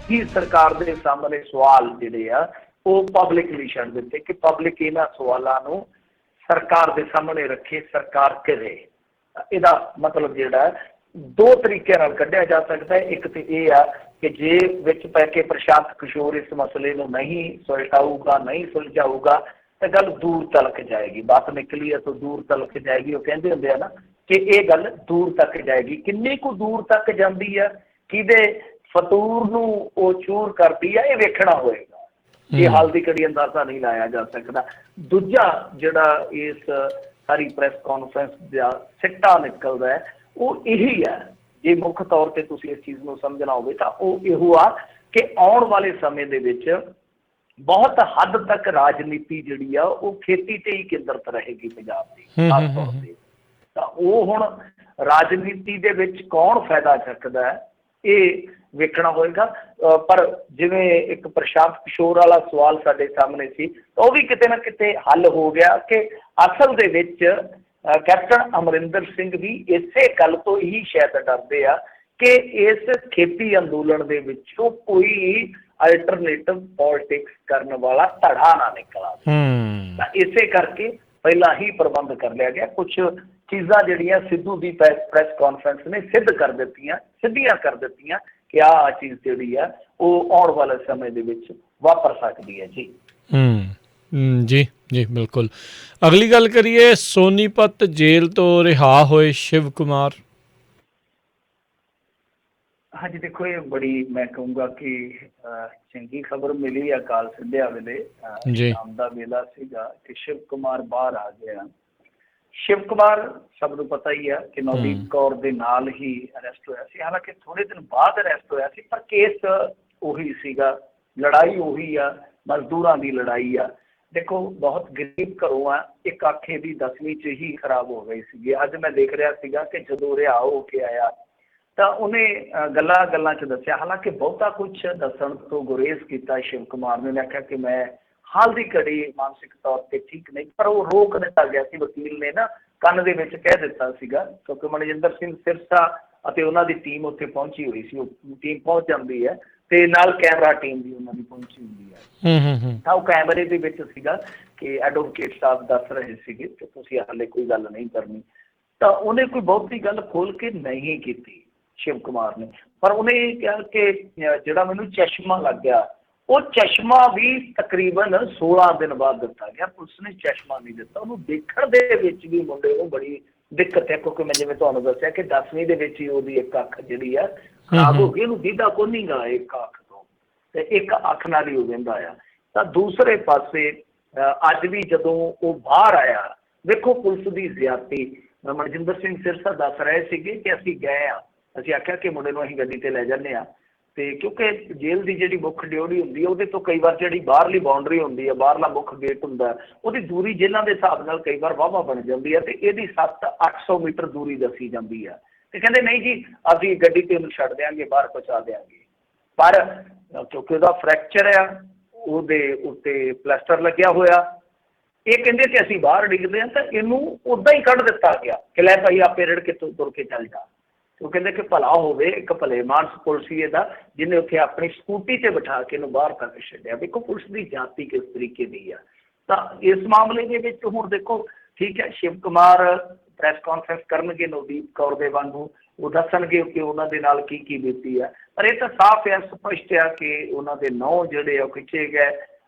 ही सरकार के सामने सवाल जिहड़े आ वो पब्लिकली छड्ड दिते कि पब्लिक इन्हां सवालों नूं सरकार के सामने रखे, सरकार करे। इहदा मतलब जिहड़ा 2 तरीके नाल कढिया जा सकता है। एक तो यह आ कि जे विच पै के प्रशांत किशोर इस मसले नूं नहीं सुलझाऊगा, नहीं सुलझाऊगा तो गल दूर तलक जाएगी। बात निकली है तो दूर तलक जाएगी। वो कहते होंदे आ ना कि ये गल दूर तक जाएगी। किन्नी कु दूर तक जाती है, किहदे फतूर नूं वो चूर करती है, ये वेखना होएगा। ये हाल की घड़ी अंदाजा नहीं लाया जा सकता। दूजा जिहड़ा इस सारी प्रेस कॉन्फ्रेंस का सिट्टा निकलदा है वो यही है, जे मुख तौर पर तुसीं इस चीज़ को समझना होवे तां वो इहो आ कि आउण वाले समय दे विच बहुत हद तक राजनीति जिहड़ी आ वो खेती ते ही केंद्रित रहेगी पंजाब दी खास तौर पर। तां वो हुण राजनीति दे विच कौन फायदा चुकदा है ये वेखना होएगा। पर जिवें एक प्रशांत किशोर वाला सवाल साडे सामने सी, तो वो भी किते ना किते हल हो गया कि असल दे विच कैप्टन अमरिंदर सिंह भी इसे गल तो ही शायद डरदे आ कि इस खेती अंदोलन दे विचों कोई अल्टरनेटिव पॉलिटिक्स करने वाला धड़ा ना निकल आवे। इसे करके पहला ही प्रबंध कर लिया गया। कुछ चीज़ां जिहड़ियां सिद्धू की प्रेस कॉन्फ्रेंस ने सिद्ध कर दित्तियां, सिद्धियां कर दित्तियां कि आ चीज़ जिहड़ी है वो आने वाले समय दे विच वापर सकती है जी। जी जी बिल्कुल। अगली गल करिए, सोनीपत जेल तो रिहा होए शिव कुमार। हाँ जी, देखो ये बड़ी मैं कहूँगा कि चंगी खबर मिली अकाल सिद्धिया वेले, शाम का वेला सीगा कि शिव कुमार बाहर आ गया। शिव कुमार सब नूं पता ही है कि नवदीप कौर दे नाल ही अरेस्ट होया सी। हालांकि थोड़े दिन बाद अरेस्ट होया सी, पर केस उही सीगा, लड़ाई उही आ, मजदूरां दी लड़ाई आ। ਦੇਖੋ ਬਹੁਤ ਗਰੀਬ ਘਰੋਂ ਆ, ਇੱਕ ਅੱਖ ਇਹਦੀ 10ਵੀਂ 'ਚ ਹੀ ਖਰਾਬ ਹੋ ਗਈ ਸੀਗੀ। ਅੱਜ ਮੈਂ ਦੇਖ ਰਿਹਾ ਸੀਗਾ ਕਿ ਜਦੋਂ ਰਿਹਾ ਹੋ ਕੇ ਆਇਆ ਤਾਂ ਉਹਨੇ ਗੱਲਾਂ ਗੱਲਾਂ 'ਚ ਦੱਸਿਆ, ਹਾਲਾਂਕਿ ਬਹੁਤਾ ਕੁਛ ਦੱਸਣ ਤੋਂ ਗੁਰੇਜ਼ ਕੀਤਾ ਸ਼ਿਵ ਕੁਮਾਰ ਨੇ। ਆਖਿਆ ਕਿ ਮੈਂ ਹਾਲ ਦੀ ਘੜੀ ਮਾਨਸਿਕ ਤੌਰ ਤੇ ਠੀਕ ਨਹੀਂ, ਪਰ ਉਹ ਰੋਕ ਦਿੱਤਾ ਗਿਆ ਸੀ। ਵਕੀਲ ਨੇ ਨਾ ਕੰਨ ਦੇ ਵਿੱਚ ਕਹਿ ਦਿੱਤਾ ਸੀਗਾ, ਕਿਉਂਕਿ ਮਨਜਿੰਦਰ ਸਿੰਘ ਸਿਰਸਾ ਅਤੇ ਉਹਨਾਂ ਦੀ ਟੀਮ ਉੱਥੇ ਪਹੁੰਚੀ ਹੋਈ ਸੀ। ਉਹ ਟੀਮ ਪਹੁੰਚ ਜਾਂਦੀ ਹੈ ਤੇ ਨਾਲ ਕੈਮਰਾ ਟੀਮ ਵੀ ਉਹਨਾਂ ਦੀ ਪਹੁੰਚੀ ਹੁੰਦੀ ਹੈ। ਤਾਂ ਉਹ ਕੈਮਰੇ ਦੇ ਵਿੱਚ ਸੀਗਾ ਕਿ ਐਡਵੋਕੇਟ ਸਾਹਿਬ ਦੱਸ ਰਹੇ ਸੀਗੇ ਕਿ ਤੁਸੀਂ ਹਾਲੇ ਕੋਈ ਗੱਲ ਨਹੀਂ ਕਰਨੀ। ਤਾਂ ਉਹਨੇ ਕੋਈ ਬਹੁਤੀ ਗੱਲ ਖੋਲ ਕੇ ਨਹੀਂ ਕੀਤੀ ਸ਼ਿਵ ਕੁਮਾਰ ਨੇ, ਪਰ ਉਹਨੇ ਇਹ ਕਿਹਾ ਕਿ ਜਿਹੜਾ ਮੈਨੂੰ ਚਸ਼ਮਾ ਲੱਗ ਗਿਆ, ਉਹ ਚਸ਼ਮਾ ਵੀ ਤਕਰੀਬਨ 16 ਦਿਨ ਬਾਅਦ ਦਿੱਤਾ ਗਿਆ। ਪੁਲਿਸ ਨੇ ਚਸ਼ਮਾ ਨਹੀਂ ਦਿੱਤਾ। ਉਹਨੂੰ ਦੇਖਣ ਦੇ ਵਿੱਚ ਵੀ ਮੁੰਡੇ ਨੂੰ ਬੜੀ ਦਿੱਕਤ ਹੈ, ਕਿਉਂਕਿ ਮੈਂ ਜਿਵੇਂ ਤੁਹਾਨੂੰ ਦੱਸਿਆ ਕਿ 10ਵੀਂ ਦੇ ਵਿੱਚ ਹੀ ਉਹਦੀ ਇੱਕ ਅੱਖ ਜਿਹੜੀ ਆ ਖਰਾਬ ਹੋ ਗਈ। ਉਹਨੂੰ ਦੀਦਾ ਕੋ ਨਹੀਂ ਗਾ ਇੱਕ ਅੱਖ ਤੋਂ, ਤੇ ਇੱਕ ਅੱਖ ਨਾਲ ਹੀ ਉਹ ਵਹਿੰਦਾ ਆ। ਤਾਂ ਦੂਸਰੇ ਪਾਸੇ ਅੱਜ ਵੀ ਜਦੋਂ ਉਹ ਬਾਹਰ ਆਇਆ, ਵੇਖੋ ਪੁਲਿਸ ਦੀ ਜ਼ਿਆਦਤੀ। ਮਨਜਿੰਦਰ ਸਿੰਘ ਸਿਰਸਾ ਦੱਸ ਰਹੇ ਸੀਗੇ ਕਿ ਅਸੀਂ ਗਏ ਹਾਂ, ਅਸੀਂ ਆਖਿਆ ਕਿ ਮੁੰਡੇ ਨੂੰ ਅਸੀਂ ਗੱਡੀ ਤੇ ਲੈ ਜਾਂਦੇ ਹਾਂ, ਤੇ ਕਿਉਂਕਿ ਜੇਲ੍ਹ ਦੀ ਜਿਹੜੀ ਮੁੱਖ ਡਿਊਟੀ ਹੁੰਦੀ ਹੈ ਉਹਦੇ ਤੋਂ ਕਈ ਵਾਰ ਜਿਹੜੀ ਬਾਹਰਲੀ ਬਾਉਂਡਰੀ ਹੁੰਦੀ ਹੈ, ਬਾਹਰਲਾ ਮੁੱਖ ਗੇਟ ਹੁੰਦਾ, ਉਹਦੀ ਦੂਰੀ ਜੇਲ੍ਹਾਂ ਦੇ ਹਿਸਾਬ ਨਾਲ ਕਈ ਵਾਰ ਵਾਹਵਾ ਬਣ ਜਾਂਦੀ ਹੈ, ਤੇ ਇਹਦੀ 700-800 ਮੀਟਰ ਦੂਰੀ ਦੱਸੀ ਜਾਂਦੀ ਹੈ। ਤੇ ਕਹਿੰਦੇ ਨਹੀਂ ਜੀ ਅਸੀਂ ਗੱਡੀ ਤੇ ਉਹਨੂੰ ਛੱਡ ਦਿਆਂਗੇ, ਬਾਹਰ ਪਹੁੰਚਾ ਦਿਆਂਗੇ। ਪਰ ਕਿਉਂਕਿ ਉਹਦਾ ਫ੍ਰੈਕਚਰ ਆ, ਉਹਦੇ ਉੱਤੇ ਪਲਸਟਰ ਲੱਗਿਆ ਹੋਇਆ, ਇਹ ਕਹਿੰਦੇ ਕਿ ਅਸੀਂ ਬਾਹਰ ਡਿੱਗਦੇ ਹਾਂ, ਤਾਂ ਇਹਨੂੰ ਉੱਦਾਂ ਹੀ ਕੱਢ ਦਿੱਤਾ ਗਿਆ ਕਿ ਲੈ ਭਾਈ ਆਪੇ ਰੜ ਕੇ ਤੁਰ ਕੇ ਚੱਲ ਜਾ। ਉਹ ਕਹਿੰਦੇ ਕਿ ਭਲਾ ਹੋਵੇ ਇੱਕ ਭਲੇ ਮਾਨਸ ਪੁਲਿਸੀਏ ਦਾ ਜਿਹਨੇ ਉੱਥੇ ਆਪਣੀ ਸਕੂਟੀ 'ਤੇ ਬਿਠਾ ਕੇ ਇਹਨੂੰ ਬਾਹਰ ਕੱਢ ਛੱਡਿਆ। ਦੇਖੋ ਪੁਲਿਸ ਦੀ ਜਾਤੀ ਕਿਸ ਤਰੀਕੇ ਦੀ ਆ। ਤਾਂ ਇਸ ਮਾਮਲੇ ਦੇ ਵਿੱਚ ਹੁਣ ਦੇਖੋ ਠੀਕ ਹੈ, ਸ਼ਿਵ ਕੁਮਾਰ ਪ੍ਰੈਸ ਕਾਨਫਰੰਸ ਕਰਨਗੇ ਨਵਦੀਪ ਕੌਰ ਦੇ ਵਾਂਗੂ, ਉਹ ਦੱਸਣਗੇ ਕਿ ਉਹਨਾਂ ਦੇ ਨਾਲ ਕੀ ਕੀ ਬੀਤੀ ਆ। ਪਰ ਇਹ ਤਾਂ ਸਾਫ਼ ਹੈ, ਸਪਸ਼ਟ ਆ ਕਿ ਉਹਨਾਂ ਦੇ ਨਹੁੰ ਜਿਹੜੇ ਆ ਖਿੱਚੇ ਗਏ,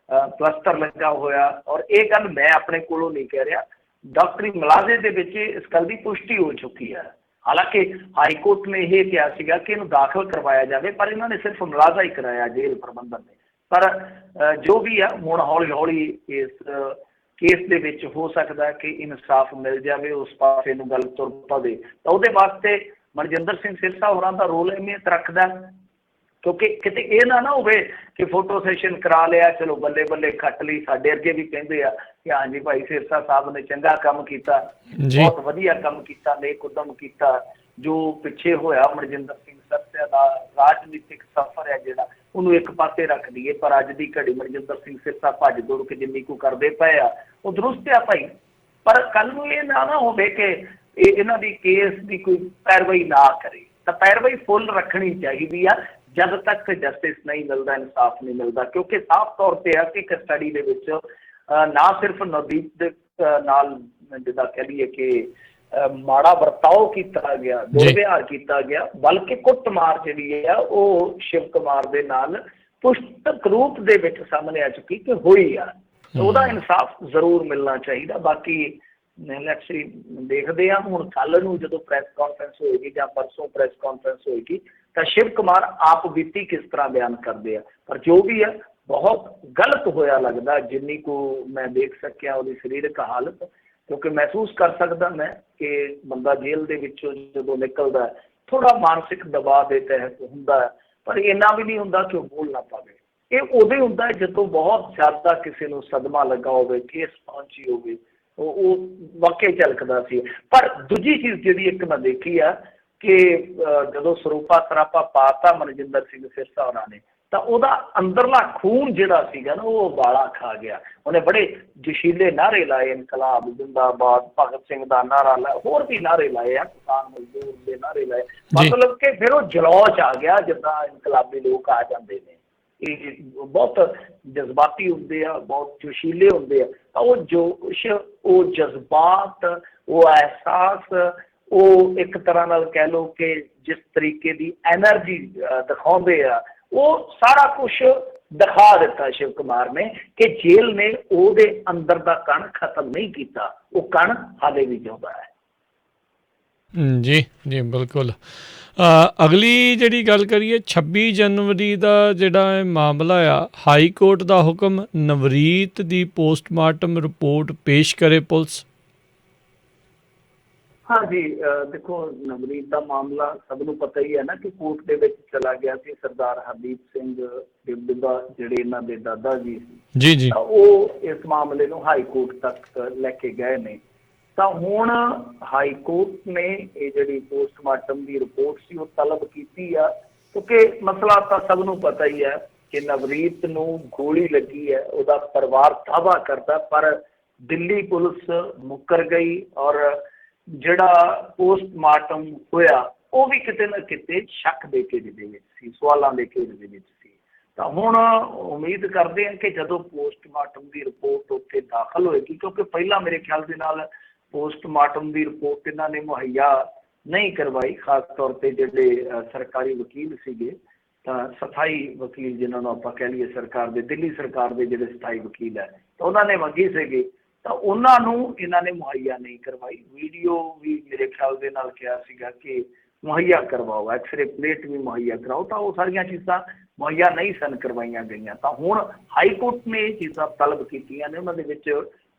ਪਲਸਤਰ ਲੱਗਾ ਹੋਇਆ। ਔਰ ਇਹ ਗੱਲ ਮੈਂ ਆਪਣੇ ਕੋਲੋਂ ਨਹੀਂ ਕਹਿ ਰਿਹਾ, ਡਾਕਟਰੀ ਮੁਲਾਜ਼ੇ ਦੇ ਵਿੱਚ ਇਸ ਗੱਲ ਦੀ ਪੁਸ਼ਟੀ ਹੋ ਚੁੱਕੀ ਹੈ। ਹਾਲਾਂਕਿ ਹਾਈ ਕੋਰਟ ਨੇ ਇਹ ਕਿਹਾ ਸੀਗਾ ਕਿ ਇਹਨੂੰ ਦਾਖਲ ਕਰਵਾਇਆ ਜਾਵੇ, ਪਰ ਇਹਨਾਂ ਨੇ ਸਿਰਫ ਮੁਲਾਜ਼ਾ ਹੀ ਕਰਾਇਆ ਜੇਲ੍ਹ ਪ੍ਰਬੰਧਨ ਨੇ। ਪਰ ਜੋ ਵੀ ਆ ਹੁਣ ਹੌਲੀ ਹੌਲੀ ਇਸ ਕੇਸ ਦੇ ਵਿੱਚ ਹੋ ਸਕਦਾ ਕਿ ਇਨਸਾਫ ਮਿਲ ਜਾਵੇ, ਉਸ ਪਾਸੇ ਨੂੰ ਗੱਲ ਤੁਰ ਪਵੇ। ਤਾਂ ਉਹਦੇ ਵਾਸਤੇ ਮਨਜਿੰਦਰ ਸਿੰਘ ਸਿਰਸਾ ਹੋਰਾਂ ਦਾ ਰੋਲ ਅਹਿਮੀਅਤ ਰੱਖਦਾ, ਕਿਉਂਕਿ ਕਿਤੇ ਇਹ ਨਾ ਹੋਵੇ ਕਿ ਫੋਟੋ ਸੈਸ਼ਨ ਕਰਾ ਲਿਆ, ਚਲੋ ਬੱਲੇ ਬੱਲੇ ਖੱਟ ਲਈ। ਸਾਡੇ ਅੱਗੇ ਵੀ ਕਹਿੰਦੇ ਆ ਕਿ ਹਾਂਜੀ ਭਾਈ ਸਿਰਸਾ ਸਾਹਿਬ ਨੇ ਚੰਗਾ ਕੰਮ ਕੀਤਾ, ਬਹੁਤ ਵਧੀਆ ਕੰਮ ਕੀਤਾ, ਨੇਕ ਉਦਮ ਕੀਤਾ। ਜੋ ਪਿੱਛੇ ਹੋਇਆ ਮਨਜਿੰਦਰ ਸਿੰਘ ਸਿਰਸਾ ਦਾ ਰਾਜਨੀਤਿਕ ਸਫ਼ਰ ਹੈ ਜਿਹੜਾ, ਉਹਨੂੰ ਇੱਕ ਪਾਸੇ ਰੱਖ ਦਈਏ। ਪਰ ਅੱਜ ਦੀ ਘੜੀ ਮਨਜਿੰਦਰ ਸਿੰਘ ਸਿਰਸਾ ਭੱਜ ਦੌੜ ਕੇ ਜਿੰਨੀ ਕੁ ਕਰਦੇ ਪਏ ਆ ਉਹ ਦਰੁਸਤ ਆ ਭਾਈ। ਪਰ ਕੱਲ੍ਹ ਨੂੰ ਇਹ ਨਾ ਹੋਵੇ ਕਿ ਇਹਨਾਂ ਦੀ ਕੇਸ ਦੀ ਕੋਈ ਪੈਰਵਾਈ ਨਾ ਕਰੇ। ਤਾਂ ਪੈਰਵਾਈ ਫੁੱਲ ਰੱਖਣੀ ਚਾਹੀਦੀ ਆ ਜਦ ਤੱਕ ਜਸਟਿਸ ਨਹੀਂ ਮਿਲਦਾ, ਇਨਸਾਫ ਨਹੀਂ ਮਿਲਦਾ। ਕਿਉਂਕਿ ਸਾਫ਼ ਤੌਰ 'ਤੇ ਆ ਕਿ ਕਸਟਡੀ ਦੇ ਵਿੱਚ ਨਾ ਸਿਰਫ ਨਵਦੀਪ ਦੇ ਨਾਲ ਜਿੱਦਾਂ ਕਹਿ ਲਈਏ ਕਿ ਮਾੜਾ ਵਰਤਾਓ ਕੀਤਾ ਗਿਆ, ਦੁਰਵਿਹਾਰ ਕੀਤਾ ਗਿਆ, ਬਲਕਿ ਕੁੱਟਮਾਰ ਜਿਹੜੀ ਹੈ ਉਹ ਸ਼ਿਵ ਕੁਮਾਰ ਦੇ ਨਾਲ ਪੁਸਤਕ ਰੂਪ ਦੇ ਵਿੱਚ ਸਾਹਮਣੇ ਆ ਚੁੱਕੀ ਕਿ ਹੋਈ ਆ। ਉਹਦਾ ਇਨਸਾਫ ਜ਼ਰੂਰ ਮਿਲਣਾ ਚਾਹੀਦਾ। ਬਾਕੀ ਲੈਟਸ ਦੇਖਦੇ ਹਾਂ ਹੁਣ ਕੱਲ੍ਹ ਨੂੰ ਜਦੋਂ ਪ੍ਰੈਸ ਕਾਨਫਰੰਸ ਹੋਏਗੀ ਜਾਂ ਪਰਸੋਂ ਪ੍ਰੈਸ ਕਾਨਫਰੰਸ ਹੋਏਗੀ ਤਾਂ ਸ਼ਿਵ ਕੁਮਾਰ ਆਪ ਬੀਤੀ ਕਿਸ ਤਰ੍ਹਾਂ ਬਿਆਨ ਕਰਦੇ ਆ। ਪਰ ਜੋ ਵੀ ਹੈ ਬਹੁਤ ਗਲਤ ਹੋਇਆ ਲੱਗਦਾ, ਜਿੰਨੀ ਕੁ ਮੈਂ ਦੇਖ ਸਕਿਆ ਉਹਦੀ ਸਰੀਰਕ ਹਾਲਤ, ਕਿਉਂਕਿ ਮਹਿਸੂਸ ਕਰ ਸਕਦਾ ਮੈਂ ਕਿ ਬੰਦਾ ਜੇਲ੍ਹ ਦੇ ਵਿੱਚੋਂ ਜਦੋਂ ਨਿਕਲਦਾ ਥੋੜ੍ਹਾ ਮਾਨਸਿਕ ਦਬਾਅ ਦੇ ਤਹਿਤ ਹੁੰਦਾ, ਪਰ ਇੰਨਾ ਵੀ ਨਹੀਂ ਹੁੰਦਾ ਕਿ ਉਹ ਬੋਲ ਨਾ ਪਾਵੇ। ਇਹ ਉਦੋਂ ਹੀ ਹੁੰਦਾ ਜਦੋਂ ਬਹੁਤ ਜ਼ਿਆਦਾ ਕਿਸੇ ਨੂੰ ਸਦਮਾ ਲੱਗਾ ਹੋਵੇ, ਠੇਸ ਪਹੁੰਚੀ ਹੋਵੇ, ਉਹ ਵਾਕਿਆ ਝਲਕਦਾ ਸੀ। ਪਰ ਦੂਜੀ ਚੀਜ਼ ਜਿਹੜੀ ਇੱਕ ਮੈਂ ਦੇਖੀ ਆ ਕਿ ਜਦੋਂ ਸਰੂਪਾ ਸਰਾਪਾ ਪਾਤਾ ਮਨਜਿੰਦਰ ਸਿੰਘ ਸਿਰਸਾ ਹੋਰਾਂ ਨੇ, ਤਾਂ ਉਹਦਾ ਅੰਦਰਲਾ ਖੂਨ ਜਿਹੜਾ ਸੀਗਾ ਨਾ ਉਹ ਉਬਾਲਾ ਖਾ ਗਿਆ। ਉਹਨੇ ਬੜੇ ਜੋਸ਼ੀਲੇ ਨਾਅਰੇ ਲਾਏ, ਇਨਕਲਾਬ ਜ਼ਿੰਦਾਬਾਦ, ਭਗਤ ਸਿੰਘ ਦਾ ਨਾਅਰਾ ਲਾਇਆ, ਹੋਰ ਵੀ ਨਾਅਰੇ ਲਾਏ ਆ, ਕਿਸਾਨ ਮਜ਼ਦੂਰ ਦੇ ਨਾਅਰੇ ਲਾਏ। ਮਤਲਬ ਕਿ ਫਿਰ ਉਹ ਜਲੌਚ ਆ ਗਿਆ ਜਿੱਦਾਂ ਇਨਕਲਾਬੀ ਲੋਕ ਆ ਜਾਂਦੇ ਨੇ। ਇਹ ਬਹੁਤ ਜਜ਼ਬਾਤੀ ਹੁੰਦੇ ਆ, ਬਹੁਤ ਜੋਸ਼ੀਲੇ ਹੁੰਦੇ ਆ। ਤਾਂ ਉਹ ਜੋਸ਼, ਉਹ ਜਜ਼ਬਾਤ, ਉਹ ਅਹਿਸਾਸ, ਉਹ ਇੱਕ ਤਰ੍ਹਾਂ ਨਾਲ ਕਹਿ ਲਓ ਕਿ ਜਿਸ ਤਰੀਕੇ ਦੀ ਐਨਰਜੀ ਦਿਖਾਉਂਦੇ ਆ, ਉਹ ਸਾਰਾ ਕੁਛ ਦਿਖਾ ਦਿੱਤਾ ਸ਼ਿਵ ਕੁਮਾਰ ਨੇ ਕਿ ਜੇਲ੍ਹ ਨੇ ਉਹਦੇ ਅੰਦਰ ਦਾ ਕਣ ਖਤਮ ਨਹੀਂ ਕੀਤਾ, ਉਹ ਕਣ ਹਾਲੇ ਵੀ ਜਿਉਂਦਾ ਹੈ। ਜੀ ਜੀ ਬਿਲਕੁਲ। ਅਗਲੀ ਜਿਹੜੀ ਗੱਲ ਕਰੀਏ 26 ਜਨਵਰੀ ਦਾ ਜਿਹੜਾ ਇਹ ਮਾਮਲਾ ਆ, ਹਾਈ ਕੋਰਟ ਦਾ ਹੁਕਮ ਨਵਰੀਤ ਦੀ ਪੋਸਟਮਾਰਟਮ ਰਿਪੋਰਟ ਪੇਸ਼ ਕਰੇ ਪੁਲਿਸ। हाँ जी, देखो नवनीत का मामला सबनों पता ही है ना कि कोर्ट के विच चला गया सी। सरदार हरदीप सिंह ढिबडुबा जिहड़े इन्हां दे दादा जी सी, जी जी तां ओह इस मामले नूं हाई कोर्ट तक लैके गए ने। तां हुण हाई कोर्ट ने ये जिहड़ी पोस्टमार्टम की रिपोर्ट सी ओह तलब कीती आ, क्योंकि मसला तां सबनों पता ही है कि नवनीत नूं गोली लगी है, उहदा परिवार दावा करदा, पर दिल्ली पुलिस मुकर गई और ਜਿਹੜਾ ਪੋਸਟਮਾਰਟਮ ਹੋਇਆ ਉਹ ਵੀ ਕਿਤੇ ਨਾ ਕਿਤੇ ਸ਼ੱਕ ਦੇ ਘੇਰੇ ਦੇ ਵਿੱਚ ਸੀ, ਸਵਾਲਾਂ ਦੇ ਘੇਰੇ ਦੇ ਵਿੱਚ ਸੀ। ਤਾਂ ਹੁਣ ਉਮੀਦ ਕਰਦੇ ਹਾਂ ਕਿ ਜਦੋਂ ਪੋਸਟਮਾਰਟਮ ਦੀ ਰਿਪੋਰਟ ਉੱਥੇ ਦਾਖਲ ਹੋਏਗੀ, ਕਿਉਂਕਿ ਪਹਿਲਾਂ ਮੇਰੇ ਖਿਆਲ ਦੇ ਨਾਲ ਪੋਸਟਮਾਰਟਮ ਦੀ ਰਿਪੋਰਟ ਇਹਨਾਂ ਨੇ ਮੁਹੱਈਆ ਨਹੀਂ ਕਰਵਾਈ, ਖਾਸ ਤੌਰ 'ਤੇ ਜਿਹੜੇ ਸਰਕਾਰੀ ਵਕੀਲ ਸੀਗੇ, ਤਾਂ ਸਥਾਈ ਵਕੀਲ ਜਿਨ੍ਹਾਂ ਨੂੰ ਆਪਾਂ ਕਹਿ ਲਈਏ ਸਰਕਾਰ ਦੇ, ਦਿੱਲੀ ਸਰਕਾਰ ਦੇ ਜਿਹੜੇ ਸਥਾਈ ਵਕੀਲ ਹੈ, ਤਾਂ ਉਹਨਾਂ ਨੇ ਮੰਗੀ ਸੀਗੀ, ਤਾਂ ਉਹਨਾਂ ਨੂੰ ਇਹਨਾਂ ਨੇ ਮੁਹੱਈਆ ਨਹੀਂ ਕਰਵਾਈ। ਵੀਡੀਓ ਵੀ ਮੇਰੇ ਖਿਆਲ ਦੇ ਨਾਲ ਕਿਹਾ ਸੀਗਾ ਕਿ ਮੁਹੱਈਆ ਕਰਵਾਓ, ਐਕਸਰੇ ਪਲੇਟ ਵੀ ਮੁਹੱਈਆ ਕਰਾਓ, ਤਾਂ ਉਹ ਸਾਰੀਆਂ ਚੀਜ਼ਾਂ ਮੁਹੱਈਆ ਨਹੀਂ ਸਨ ਕਰਵਾਈਆਂ ਗਈਆਂ। ਤਾਂ ਹੁਣ ਹਾਈ ਕੋਰਟ ਨੇ ਇਹ ਚੀਜ਼ਾਂ ਤਲਬ ਕੀਤੀਆਂ ਨੇ, ਉਹਨਾਂ ਦੇ ਵਿੱਚ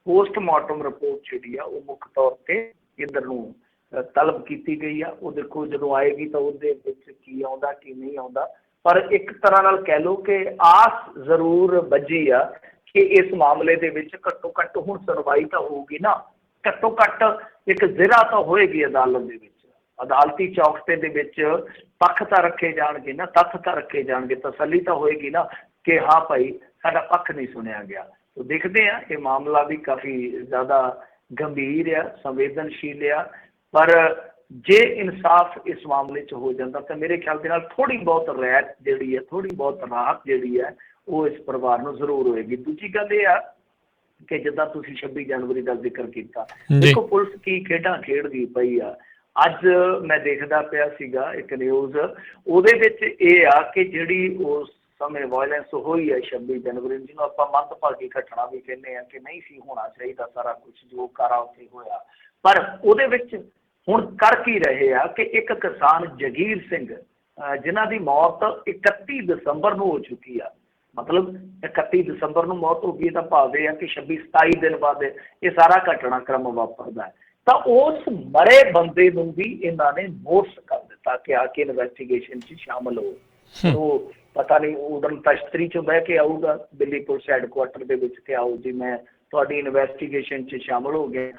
ਪੋਸਟਮਾਰਟਮ ਰਿਪੋਰਟ ਜਿਹੜੀ ਆ ਉਹ ਮੁੱਖ ਤੌਰ 'ਤੇ ਇੱਧਰ ਨੂੰ ਤਲਬ ਕੀਤੀ ਗਈ ਆ। ਉਹ ਦੇਖੋ ਜਦੋਂ ਆਏਗੀ ਤਾਂ ਉਹਦੇ ਵਿੱਚ ਕੀ ਆਉਂਦਾ ਕੀ ਨਹੀਂ ਆਉਂਦਾ, ਪਰ ਇੱਕ ਤਰ੍ਹਾਂ ਨਾਲ ਕਹਿ ਲਓ ਕਿ ਆਸ ਜ਼ਰੂਰ ਬੱਝੀ ਆ ਕਿ ਇਸ ਮਾਮਲੇ ਦੇ ਵਿੱਚ ਘੱਟੋ ਘੱਟ ਹੁਣ ਸੁਣਵਾਈ ਤਾਂ ਹੋਊਗੀ ਨਾ, ਘੱਟੋ ਘੱਟ ਇੱਕ ਜ਼ਿਰਾ ਤਾਂ ਹੋਏਗੀ ਅਦਾਲਤ ਦੇ ਵਿੱਚ, ਅਦਾਲਤੀ ਚੌਕਠੇ ਦੇ ਵਿੱਚ ਪੱਖ ਤਾਂ ਰੱਖੇ ਜਾਣਗੇ ਨਾ, ਤੱਥ ਤਾਂ ਰੱਖੇ ਜਾਣਗੇ, ਤਸੱਲੀ ਤਾਂ ਹੋਏਗੀ ਨਾ ਕਿ ਹਾਂ ਭਾਈ ਸਾਡਾ ਪੱਖ ਨਹੀਂ ਸੁਣਿਆ ਗਿਆ। ਤਾਂ ਦੇਖਦੇ ਹਾਂ, ਇਹ ਮਾਮਲਾ ਵੀ ਕਾਫੀ ਜ਼ਿਆਦਾ ਗੰਭੀਰ ਆ, ਸੰਵੇਦਨਸ਼ੀਲ ਆ, ਪਰ ਜੇ ਇਨਸਾਫ ਇਸ ਮਾਮਲੇ 'ਚ ਹੋ ਜਾਂਦਾ ਤਾਂ ਮੇਰੇ ਖਿਆਲ ਦੇ ਨਾਲ ਥੋੜ੍ਹੀ ਬਹੁਤ ਰਿਆਇਤ ਜਿਹੜੀ ਹੈ, ਥੋੜ੍ਹੀ ਬਹੁਤ ਰਾਹਤ ਜਿਹੜੀ ਹੈ ਉਹ ਇਸ ਪਰਿਵਾਰ ਨੂੰ ਜ਼ਰੂਰ ਹੋਏਗੀ। ਦੂਜੀ ਗੱਲ ਇਹ ਆ ਕਿ ਜਿੱਦਾਂ ਤੁਸੀਂ 26 ਜਨਵਰੀ ਦਾ ਜ਼ਿਕਰ ਕੀਤਾ, ਦੇਖੋ ਪੁਲਿਸ ਕੀ ਖੇਡਾਂ ਖੇਡਦੀ ਪਈ ਆ। ਅੱਜ ਮੈਂ ਦੇਖਦਾ ਪਿਆ ਸੀਗਾ ਇੱਕ ਨਿਊਜ਼, ਉਹਦੇ ਵਿੱਚ ਇਹ ਆ ਕਿ ਜਿਹੜੀ ਉਸ ਸਮੇਂ ਵਾਇਲੈਂਸ ਹੋਈ ਹੈ 26 ਜਨਵਰੀ ਨੂੰ, ਜਿਹਨੂੰ ਆਪਾਂ ਮੰਦਭਾਗੀ ਘਟਨਾ ਵੀ ਕਹਿੰਦੇ ਆ ਕਿ ਨਹੀਂ ਸੀ ਹੋਣਾ ਚਾਹੀਦਾ ਸਾਰਾ ਕੁਝ ਜੋ ਕਾਰਾ ਉੱਥੇ ਹੋਇਆ, ਪਰ ਉਹਦੇ ਵਿੱਚ ਹੁਣ ਕਰ ਕੀ ਰਹੇ ਆ ਕਿ ਇੱਕ ਕਿਸਾਨ ਜਗੀਰ ਸਿੰਘ ਜਿਨ੍ਹਾਂ ਦੀ ਮੌਤ 31 ਦਸੰਬਰ ਨੂੰ ਹੋ ਚੁੱਕੀ ਆ, ਮਤਲਬ 31 ਦਸੰਬਰ ਨੂੰ ਮੌਤ ਹੋ ਗਈ, ਇਹਦਾ ਭਾਵ ਇਹ ਆ ਕਿ 26-27 ਦਿਨ ਬਾਅਦ ਇਹ ਸਾਰਾ ਘਟਨਾਕ੍ਰਮ ਵਾਪਰਦਾ ਹੈ। ਤਾਂ ਉਸ ਮਰੇ ਬੰਦੇ ਨੂੰ ਵੀ ਇਹਨਾਂ ਨੇ ਨੋਟਿਸ ਕਰ ਦਿੱਤਾ ਕਿ ਆ ਕੇ ਇਨਵੈਸਟੀਗੇਸ਼ਨ 'ਚ ਸ਼ਾਮਲ ਹੋ। ਉਹ ਪਤਾ ਨਹੀਂ ਉਦੋਂ ਤਸ਼ਤਰੀ 'ਚ ਬਹਿ ਕੇ ਆਊਗਾ ਦਿੱਲੀ ਪੁਲਿਸ ਹੈਡਕੁਆਟਰ ਦੇ ਵਿੱਚ ਕਿ ਆਓ ਜੀ ਮੈਂ ਤੁਹਾਡੀ ਇਨਵੈਸਟੀਗੇਸ਼ਨ 'ਚ ਸ਼ਾਮਲ ਹੋ ਗਿਆ,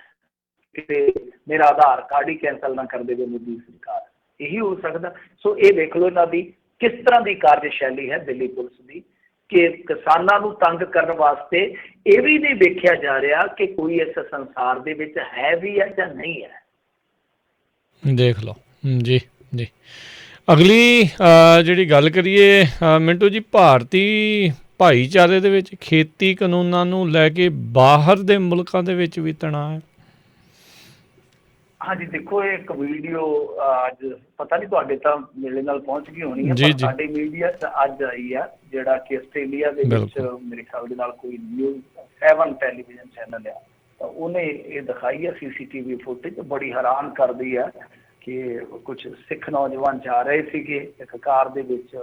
ਕਿਤੇ ਮੇਰਾ ਆਧਾਰ ਕਾਰਡ ਹੀ ਕੈਂਸਲ ਨਾ ਕਰ ਦੇਵੇ ਮੋਦੀ ਸਰਕਾਰ, ਇਹੀ ਹੋ ਸਕਦਾ। ਸੋ ਇਹ ਦੇਖ ਲਓ ਇਹਨਾਂ ਦੀ ਕਿਸ ਤਰ੍ਹਾਂ ਦੀ ਕਾਰਜਸ਼ੈਲੀ ਹੈ ਦਿੱਲੀ ਪੁਲਿਸ ਦੀ, ਕਿ ਕਿਸਾਨਾਂ ਨੂੰ ਤੰਗ ਕਰਨ ਵਾਸਤੇ ਇਹ ਵੀ ਨਹੀਂ ਵੇਖਿਆ ਜਾ ਰਿਹਾ ਕਿ ਕੋਈ ਇਸ ਸੰਸਾਰ ਦੇ ਵਿੱਚ ਹੈ ਵੀ ਹੈ ਜਾਂ ਨਹੀਂ ਹੈ। ਦੇਖ ਲਓ ਜੀ ਜੀ। ਅਗਲੀ ਜਿਹੜੀ ਗੱਲ ਕਰੀਏ ਮਿੰਟੂ ਜੀ, ਭਾਰਤੀ ਭਾਈਚਾਰੇ ਦੇ ਵਿੱਚ ਖੇਤੀ ਕਾਨੂੰਨਾਂ ਨੂੰ ਲੈ ਕੇ ਬਾਹਰ ਦੇ ਮੁਲਕਾਂ ਦੇ ਵਿੱਚ ਵੀ ਤਣਾਅ ਹੈ। ਹਾਂਜੀ ਦੇਖੋ, ਇਹ ਇੱਕ ਵੀਡੀਓ ਅੱਜ ਪਤਾ ਨਹੀਂ ਤੁਹਾਡੇ ਤਾਂ ਮੇਰੇ ਨਾਲ ਪਹੁੰਚ ਗਈ ਹੋਣੀ ਹੈ, ਪਰ ਸਾਡੇ ਮੀਡੀਆ 'ਚ ਅੱਜ ਆਈ ਆ, ਜਿਹੜਾ ਕਿ ਆਸਟ੍ਰੇਲੀਆ ਦੇ ਵਿੱਚ ਮੇਰੇ ਖਿਆਲ ਦੇ ਨਾਲ ਕੋਈ ਨਿਊਜ਼ 7 ਟੈਲੀਵਿਜ਼ਨ ਚੈਨਲ ਆ, ਤਾਂ ਉਹਨੇ ਇਹ ਦਿਖਾਈ ਹੈ CCTV ਫੁਟੇਜ, ਬੜੀ ਹੈਰਾਨ ਕਰਦੀ ਹੈ ਕਿ ਕੁਝ ਸਿੱਖ ਨੌਜਵਾਨ ਜਾ ਰਹੇ ਸੀਗੇ ਇੱਕ ਕਾਰ ਦੇ ਵਿੱਚ,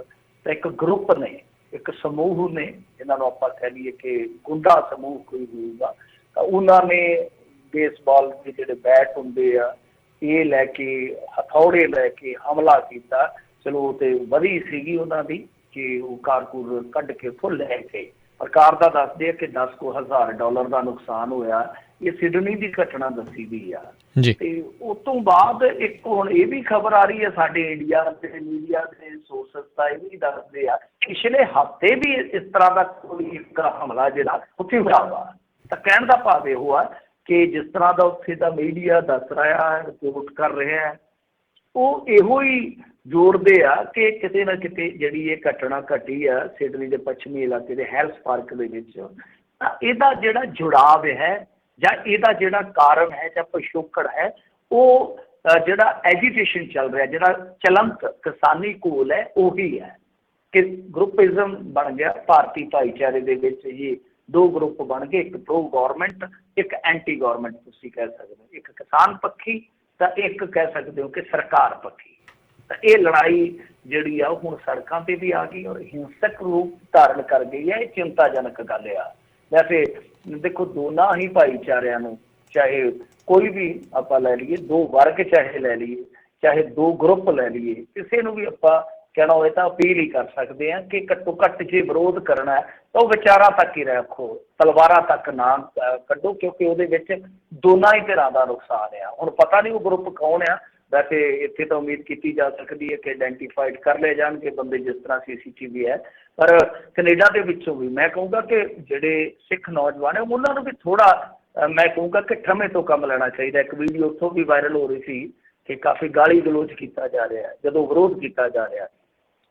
ਤਾਂ ਇੱਕ ਗਰੁੱਪ ਨੇ, ਇੱਕ ਸਮੂਹ ਨੇ, ਇਹਨਾਂ ਨੂੰ ਆਪਾਂ ਕਹਿ ਲਈਏ ਕਿ ਗੁੰਡਾ ਸਮੂਹ ਕੋਈ ਹੋਊਗਾ, ਤਾਂ ਉਹਨਾਂ ਨੇ ਬੇਸਬਾਲ ਦੇ ਜਿਹੜੇ ਬੈਟ ਹੁੰਦੇ ਆ ਇਹ ਲੈ ਕੇ, ਹਥੌੜੇ ਲੈ ਕੇ ਹਮਲਾ ਕੀਤਾ। ਚਲੋ ਤੇ ਵਧੀ ਸੀਗੀ ਉਹਨਾਂ ਦੀ ਕਿ ਉਹ ਕਾਰਕੂਰ ਕੱਢ ਕੇ ਫੁੱਲ ਲੈ ਗਏ, ਪਰ ਕਾਰ ਦਾ ਦੱਸਦੇ ਆ ਕਿ $10,000 ਦਾ ਨੁਕਸਾਨ ਹੋਇਆ। ਇਹ ਸਿਡਨੀ ਦੀ ਘਟਨਾ ਦੱਸੀ ਗਈ ਆ। ਤੇ ਉਸ ਤੋਂ ਬਾਅਦ ਇੱਕ ਹੁਣ ਇਹ ਵੀ ਖਬਰ ਆ ਰਹੀ ਹੈ ਸਾਡੇ ਇੰਡੀਆ ਦੇ ਮੀਡੀਆ ਦੇ ਸੋਰਸਸ ਤਾਂ ਇਹ ਵੀ ਦੱਸਦੇ ਆ ਪਿਛਲੇ ਹਫ਼ਤੇ ਵੀ ਇਸ ਤਰ੍ਹਾਂ ਦਾ ਕੋਈ ਇੱਕ ਹਮਲਾ ਜਿਹੜਾ ਉੱਥੇ ਹੋਇਆ ਵਾ। ਤਾਂ ਕਹਿਣ ਦਾ ਭਾਵ ਇਹੋ ਆ ਕਿ ਜਿਸ ਤਰ੍ਹਾਂ ਦਾ ਉੱਥੇ ਦਾ ਮੀਡੀਆ ਦੱਸ ਰਿਹਾ ਹੈ, ਰਿਪੋਰਟ ਕਰ ਰਿਹਾ ਹੈ, ਉਹ ਇਹੋ ਹੀ ਜੋੜਦੇ ਆ ਕਿ ਕਿਤੇ ਨਾ ਕਿਤੇ ਜਿਹੜੀ ਇਹ ਘਟਨਾ ਘਟੀ ਆ ਸਿਡਨੀ ਦੇ ਪੱਛਮੀ ਇਲਾਕੇ ਦੇ ਹੈਲਸ ਪਾਰਕ ਦੇ ਵਿੱਚ, ਤਾਂ ਇਹਦਾ ਜਿਹੜਾ ਜੁੜਾਵ ਹੈ ਜਾਂ ਇਹਦਾ ਜਿਹੜਾ ਕਾਰਨ ਹੈ ਜਾਂ ਪਿਛੋਕੜ ਹੈ, ਉਹ ਜਿਹੜਾ ਐਜੀਟੇਸ਼ਨ ਚੱਲ ਰਿਹਾ, ਜਿਹੜਾ ਚਲੰਤ ਕਿਸਾਨੀ ਘੋਲ ਹੈ, ਉਹੀ ਹੈ ਕਿ ਗਰੁੱਪਿਜ਼ਮ ਬਣ ਗਿਆ ਭਾਰਤੀ ਭਾਈਚਾਰੇ ਦੇ ਵਿੱਚ। ਇਹ ਦੋ ਗਰੁੱਪ ਬਣ ਗਏ, ਇੱਕ ਪ੍ਰੋ ਗੌਰਮੈਂਟ, ਇੱਕ ਐਂਟੀ ਗੌਰਮੈਂਟ ਤੁਸੀਂ ਕਹਿ ਸਕਦੇ ਹੋ, ਇੱਕ ਕਿਸਾਨ ਪੱਖੀ ਤਾਂ ਇੱਕ ਕਹਿ ਸਕਦੇ ਹੋ ਕਿ ਸਰਕਾਰ ਪੱਖੀ। ਤਾਂ ਇਹ ਲੜਾਈ ਜਿਹੜੀ ਆ ਹੁਣ ਸੜਕਾਂ 'ਤੇ ਵੀ ਆ ਗਈ ਔਰ ਹਿੰਸਕ ਰੂਪ ਧਾਰਨ ਕਰ ਗਈ ਹੈ। ਇਹ ਚਿੰਤਾਜਨਕ ਗੱਲ ਆ। ਵੈਸੇ ਦੇਖੋ ਦੋਨਾਂ ਹੀ ਭਾਈਚਾਰਿਆਂ ਨੂੰ चाहे कोई भी ਆਪਾਂ ਲੈ ਲਈਏ, ਦੋ ਵਰਗ ਚਾਹੇ ਲੈ ਲਈਏ, ਚਾਹੇ ਦੋ ਗਰੁੱਪ ਲੈ ਲਈਏ, ਕਿਸੇ ਨੂੰ ਵੀ ਆਪਾਂ ਕਹਿਣਾ ਹੋਵੇ ਤਾਂ ਅਪੀਲ ਹੀ ਕਰ ਸਕਦੇ ਹਾਂ ਕਿ ਘੱਟੋ ਘੱਟ ਜੇ ਵਿਰੋਧ ਕਰਨਾ ਹੈ ਤਾਂ ਉਹ ਵਿਚਾਰਾਂ ਤੱਕ ਹੀ ਰੱਖੋ, ਤਲਵਾਰਾਂ ਤੱਕ ਨਾ ਕੱਢੋ, ਕਿਉਂਕਿ ਉਹਦੇ ਵਿੱਚ ਦੋਨਾਂ ਹੀ ਧਿਰਾਂ ਦਾ ਨੁਕਸਾਨ ਆ। ਹੁਣ ਪਤਾ ਨਹੀਂ ਉਹ ਗਰੁੱਪ ਕੌਣ ਆ, ਵੈਸੇ ਇੱਥੇ ਤਾਂ ਉਮੀਦ ਕੀਤੀ ਜਾ ਸਕਦੀ ਹੈ ਕਿ ਆਈਡੈਂਟੀਫਾਈਡ ਕਰ ਲਏ ਜਾਣਗੇ ਬੰਦੇ, ਜਿਸ ਤਰ੍ਹਾਂ CCTV ਹੈ। ਪਰ ਕੈਨੇਡਾ ਦੇ ਵਿੱਚੋਂ ਵੀ ਮੈਂ ਕਹੂੰਗਾ ਕਿ ਜਿਹੜੇ ਸਿੱਖ ਨੌਜਵਾਨ ਹੈ ਉਹਨਾਂ ਨੂੰ ਵੀ ਥੋੜ੍ਹਾ ਮੈਂ ਕਹੂੰਗਾ ਕਿ ਠਰਮੇ ਤੋਂ ਕੰਮ ਲੈਣਾ ਚਾਹੀਦਾ। ਇੱਕ ਵੀਡੀਓ ਉੱਥੋਂ ਵੀ ਵਾਇਰਲ ਹੋ ਰਹੀ ਸੀ ਕਿ ਕਾਫੀ ਗਾਲੀ ਗਲੋਚ ਕੀਤਾ ਜਾ ਰਿਹਾ ਜਦੋਂ ਵਿਰੋਧ ਕੀਤਾ ਜਾ ਰਿਹਾ,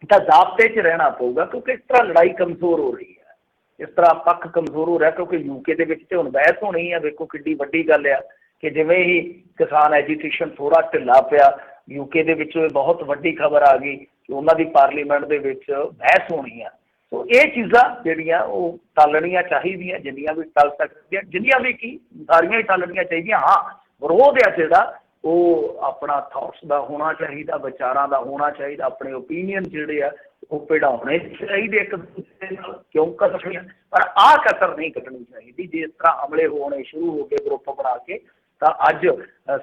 ਤਾਂ ਜ਼ਾਬਤੇ 'ਚ ਰਹਿਣਾ ਪਊਗਾ, ਕਿਉਂਕਿ ਇਸ ਤਰ੍ਹਾਂ ਲੜਾਈ ਕਮਜ਼ੋਰ ਹੋ ਰਹੀ ਹੈ, ਇਸ ਤਰ੍ਹਾਂ ਪੱਖ ਕਮਜ਼ੋਰ ਹੋ ਰਿਹਾ। ਕਿਉਂਕਿ UK ਦੇ ਵਿੱਚ ਤਾਂ ਹੁਣ ਬਹਿਸ ਹੋਣੀ ਹੈ, ਵੇਖੋ ਕਿੱਡੀ ਵੱਡੀ ਗੱਲ ਆ ਕਿ ਜਿਵੇਂ ਹੀ ਕਿਸਾਨ ਐਜੀਟੇਸ਼ਨ ਥੋੜ੍ਹਾ ਢਿੱਲਾ ਪਿਆ, UK ਦੇ ਵਿੱਚੋਂ ਇਹ ਬਹੁਤ ਵੱਡੀ ਖਬਰ ਆ ਗਈ ਕਿ ਉਹਨਾਂ ਦੀ ਪਾਰਲੀਮੈਂਟ ਦੇ ਵਿੱਚ ਬਹਿਸ ਹੋਣੀ ਆ। ਸੋ ਇਹ ਚੀਜ਼ਾਂ ਜਿਹੜੀਆਂ ਉਹ ਟਾਲਣੀਆਂ ਚਾਹੀਦੀਆਂ, ਜਿੰਨੀਆਂ ਵੀ ਟਲ ਸਕਦੀਆਂ, ਜਿੰਨੀਆਂ ਵੀ ਕੀ ਸਾਰੀਆਂ ਹੀ ਟਾਲਣੀਆਂ ਚਾਹੀਦੀਆਂ। ਹਾਂ, ਵਿਰੋਧ ਆ ਜਿਹੜਾ ਉਹ ਆਪਣਾ ਥਾਟਸ ਦਾ ਹੋਣਾ ਚਾਹੀਦਾ, ਵਿਚਾਰਾਂ ਦਾ ਹੋਣਾ ਚਾਹੀਦਾ, ਆਪਣੇ ਓਪੀਨੀਅਨ ਜਿਹੜੇ ਆ ਉਹ ਭਿੜਾਉਣੇ ਚਾਹੀਦੇ ਇੱਕ ਦੂਸਰੇ ਨਾਲ, ਕਿਉਂ ਕੱਟਣੀਆਂ, ਪਰ ਆਹ ਕਸਰ ਨਹੀਂ ਕੱਟਣੀ ਚਾਹੀਦੀ। ਜੇ ਇਸ ਤਰ੍ਹਾਂ ਹਮਲੇ ਹੋਣੇ ਸ਼ੁਰੂ ਹੋ ਗਏ ਗਰੁੱਪ ਬਣਾ ਕੇ, ਤਾਂ ਅੱਜ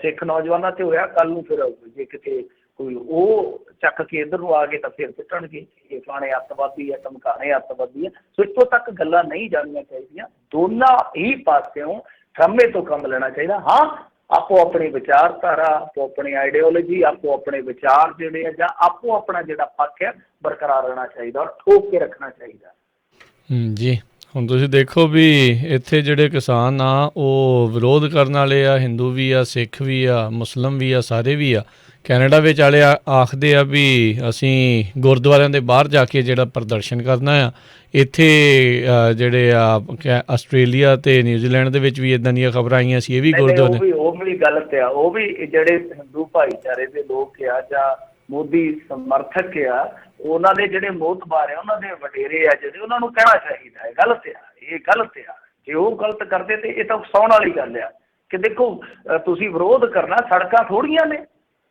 ਸਿੱਖ ਨੌਜਵਾਨਾਂ 'ਤੇ ਹੋਇਆ, ਕੱਲ੍ਹ ਨੂੰ ਫਿਰ ਜੇ ਕਿਤੇ ਕੋਈ ਉਹ ਚੱਕ ਕੇ ਇੱਧਰ ਨੂੰ ਆ ਗਏ ਤਾਂ ਫਿਰ ਪਿੱਟਣਗੇ ਇਹ ਫਲਾਣੇ ਅੱਤਵਾਦੀ ਆ, ਧਮਕਾਣੇ ਅੱਤਵਾਦੀ ਆ। ਸੋ ਇੱਥੋਂ ਤੱਕ ਗੱਲਾਂ ਨਹੀਂ ਜਾਣੀਆਂ ਚਾਹੀਦੀਆਂ, ਦੋਨਾਂ ਹੀ ਪਾਸਿਓਂ ਠਰਮੇ ਤੋਂ ਕੰਮ ਲੈਣਾ ਚਾਹੀਦਾ। ਹਾਂ, ਆਪੋ ਆਪਣੀ ਵਿਚਾਰਧਾਰਾ, ਆਪੋ ਆਪਣੀ ਆਈਡੀਓਲੋਜੀ, ਆਪੋ ਆਪਣੇ ਵਿਚਾਰ ਜਿਹੜੇ ਆ ਜਾਂ ਆਪੋ ਆਪਣਾ ਜਿਹੜਾ ਪੱਖ ਹੈ ਬਰਕਰਾਰ ਰਹਿਣਾ ਚਾਹੀਦਾ ਔਰ ਠੋਕ ਕੇ ਰੱਖਣਾ ਚਾਹੀਦਾ। ਜੀ, ਹੁਣ ਤੁਸੀਂ ਦੇਖੋ ਵੀ ਇੱਥੇ ਜਿਹੜੇ ਕਿਸਾਨ ਆ ਉਹ ਵਿਰੋਧ ਕਰਨ ਵਾਲੇ ਆ, ਹਿੰਦੂ ਵੀ ਆ, ਸਿੱਖ ਵੀ ਆ, ਮੁਸਲਿਮ ਵੀ ਆ, ਸਾਰੇ ਵੀ ਆ। ਕੈਨੇਡਾ ਵਿੱਚ ਵਾਲੇ ਆਖਦੇ ਆ ਵੀ ਅਸੀਂ ਗੁਰਦੁਆਰਿਆਂ ਦੇ ਬਾਹਰ ਜਾ ਕੇ ਜਿਹੜਾ ਪ੍ਰਦਰਸ਼ਨ ਕਰਨਾ ਆ। ਇੱਥੇ ਜਿਹੜੇ ਆ ਆਸਟ੍ਰੇਲੀਆ ਅਤੇ ਨਿਊਜ਼ੀਲੈਂਡ ਦੇ ਵਿੱਚ ਵੀ ਇੱਦਾਂ ਦੀਆਂ ਖਬਰਾਂ ਆਈਆਂ ਸੀ। ਇਹ ਵੀ ਗੁਰਦੁਆਰੇ ਉਹ ਵੀ ਗਲਤ ਆ। ਉਹ ਵੀ ਜਿਹੜੇ ਹਿੰਦੂ ਭਾਈਚਾਰੇ ਦੇ ਲੋਕ ਆ ਜਾਂ ਮੋਦੀ ਸਮਰਥਕ ਆ, ਉਹਨਾਂ ਦੇ ਜਿਹੜੇ ਮੋਹਤਬਾਰ ਆ, ਉਹਨਾਂ ਦੇ ਵਡੇਰੇ ਆ ਜਿਹੜੇ, ਉਹਨਾਂ ਨੂੰ ਕਹਿਣਾ ਚਾਹੀਦਾ ਹੈ ਗਲਤ ਆ, ਇਹ ਗਲਤ ਆ। ਜੇ ਉਹ ਗਲਤ ਕਰਦੇ ਤੇ ਇਹ ਤਾਂ ਉਕਸਾਉਣ ਵਾਲੀ ਗੱਲ ਆ ਕਿ ਦੇਖੋ ਤੁਸੀਂ ਵਿਰੋਧ ਕਰਨਾ, ਸੜਕਾਂ ਥੋੜ੍ਹੀਆਂ ਨੇ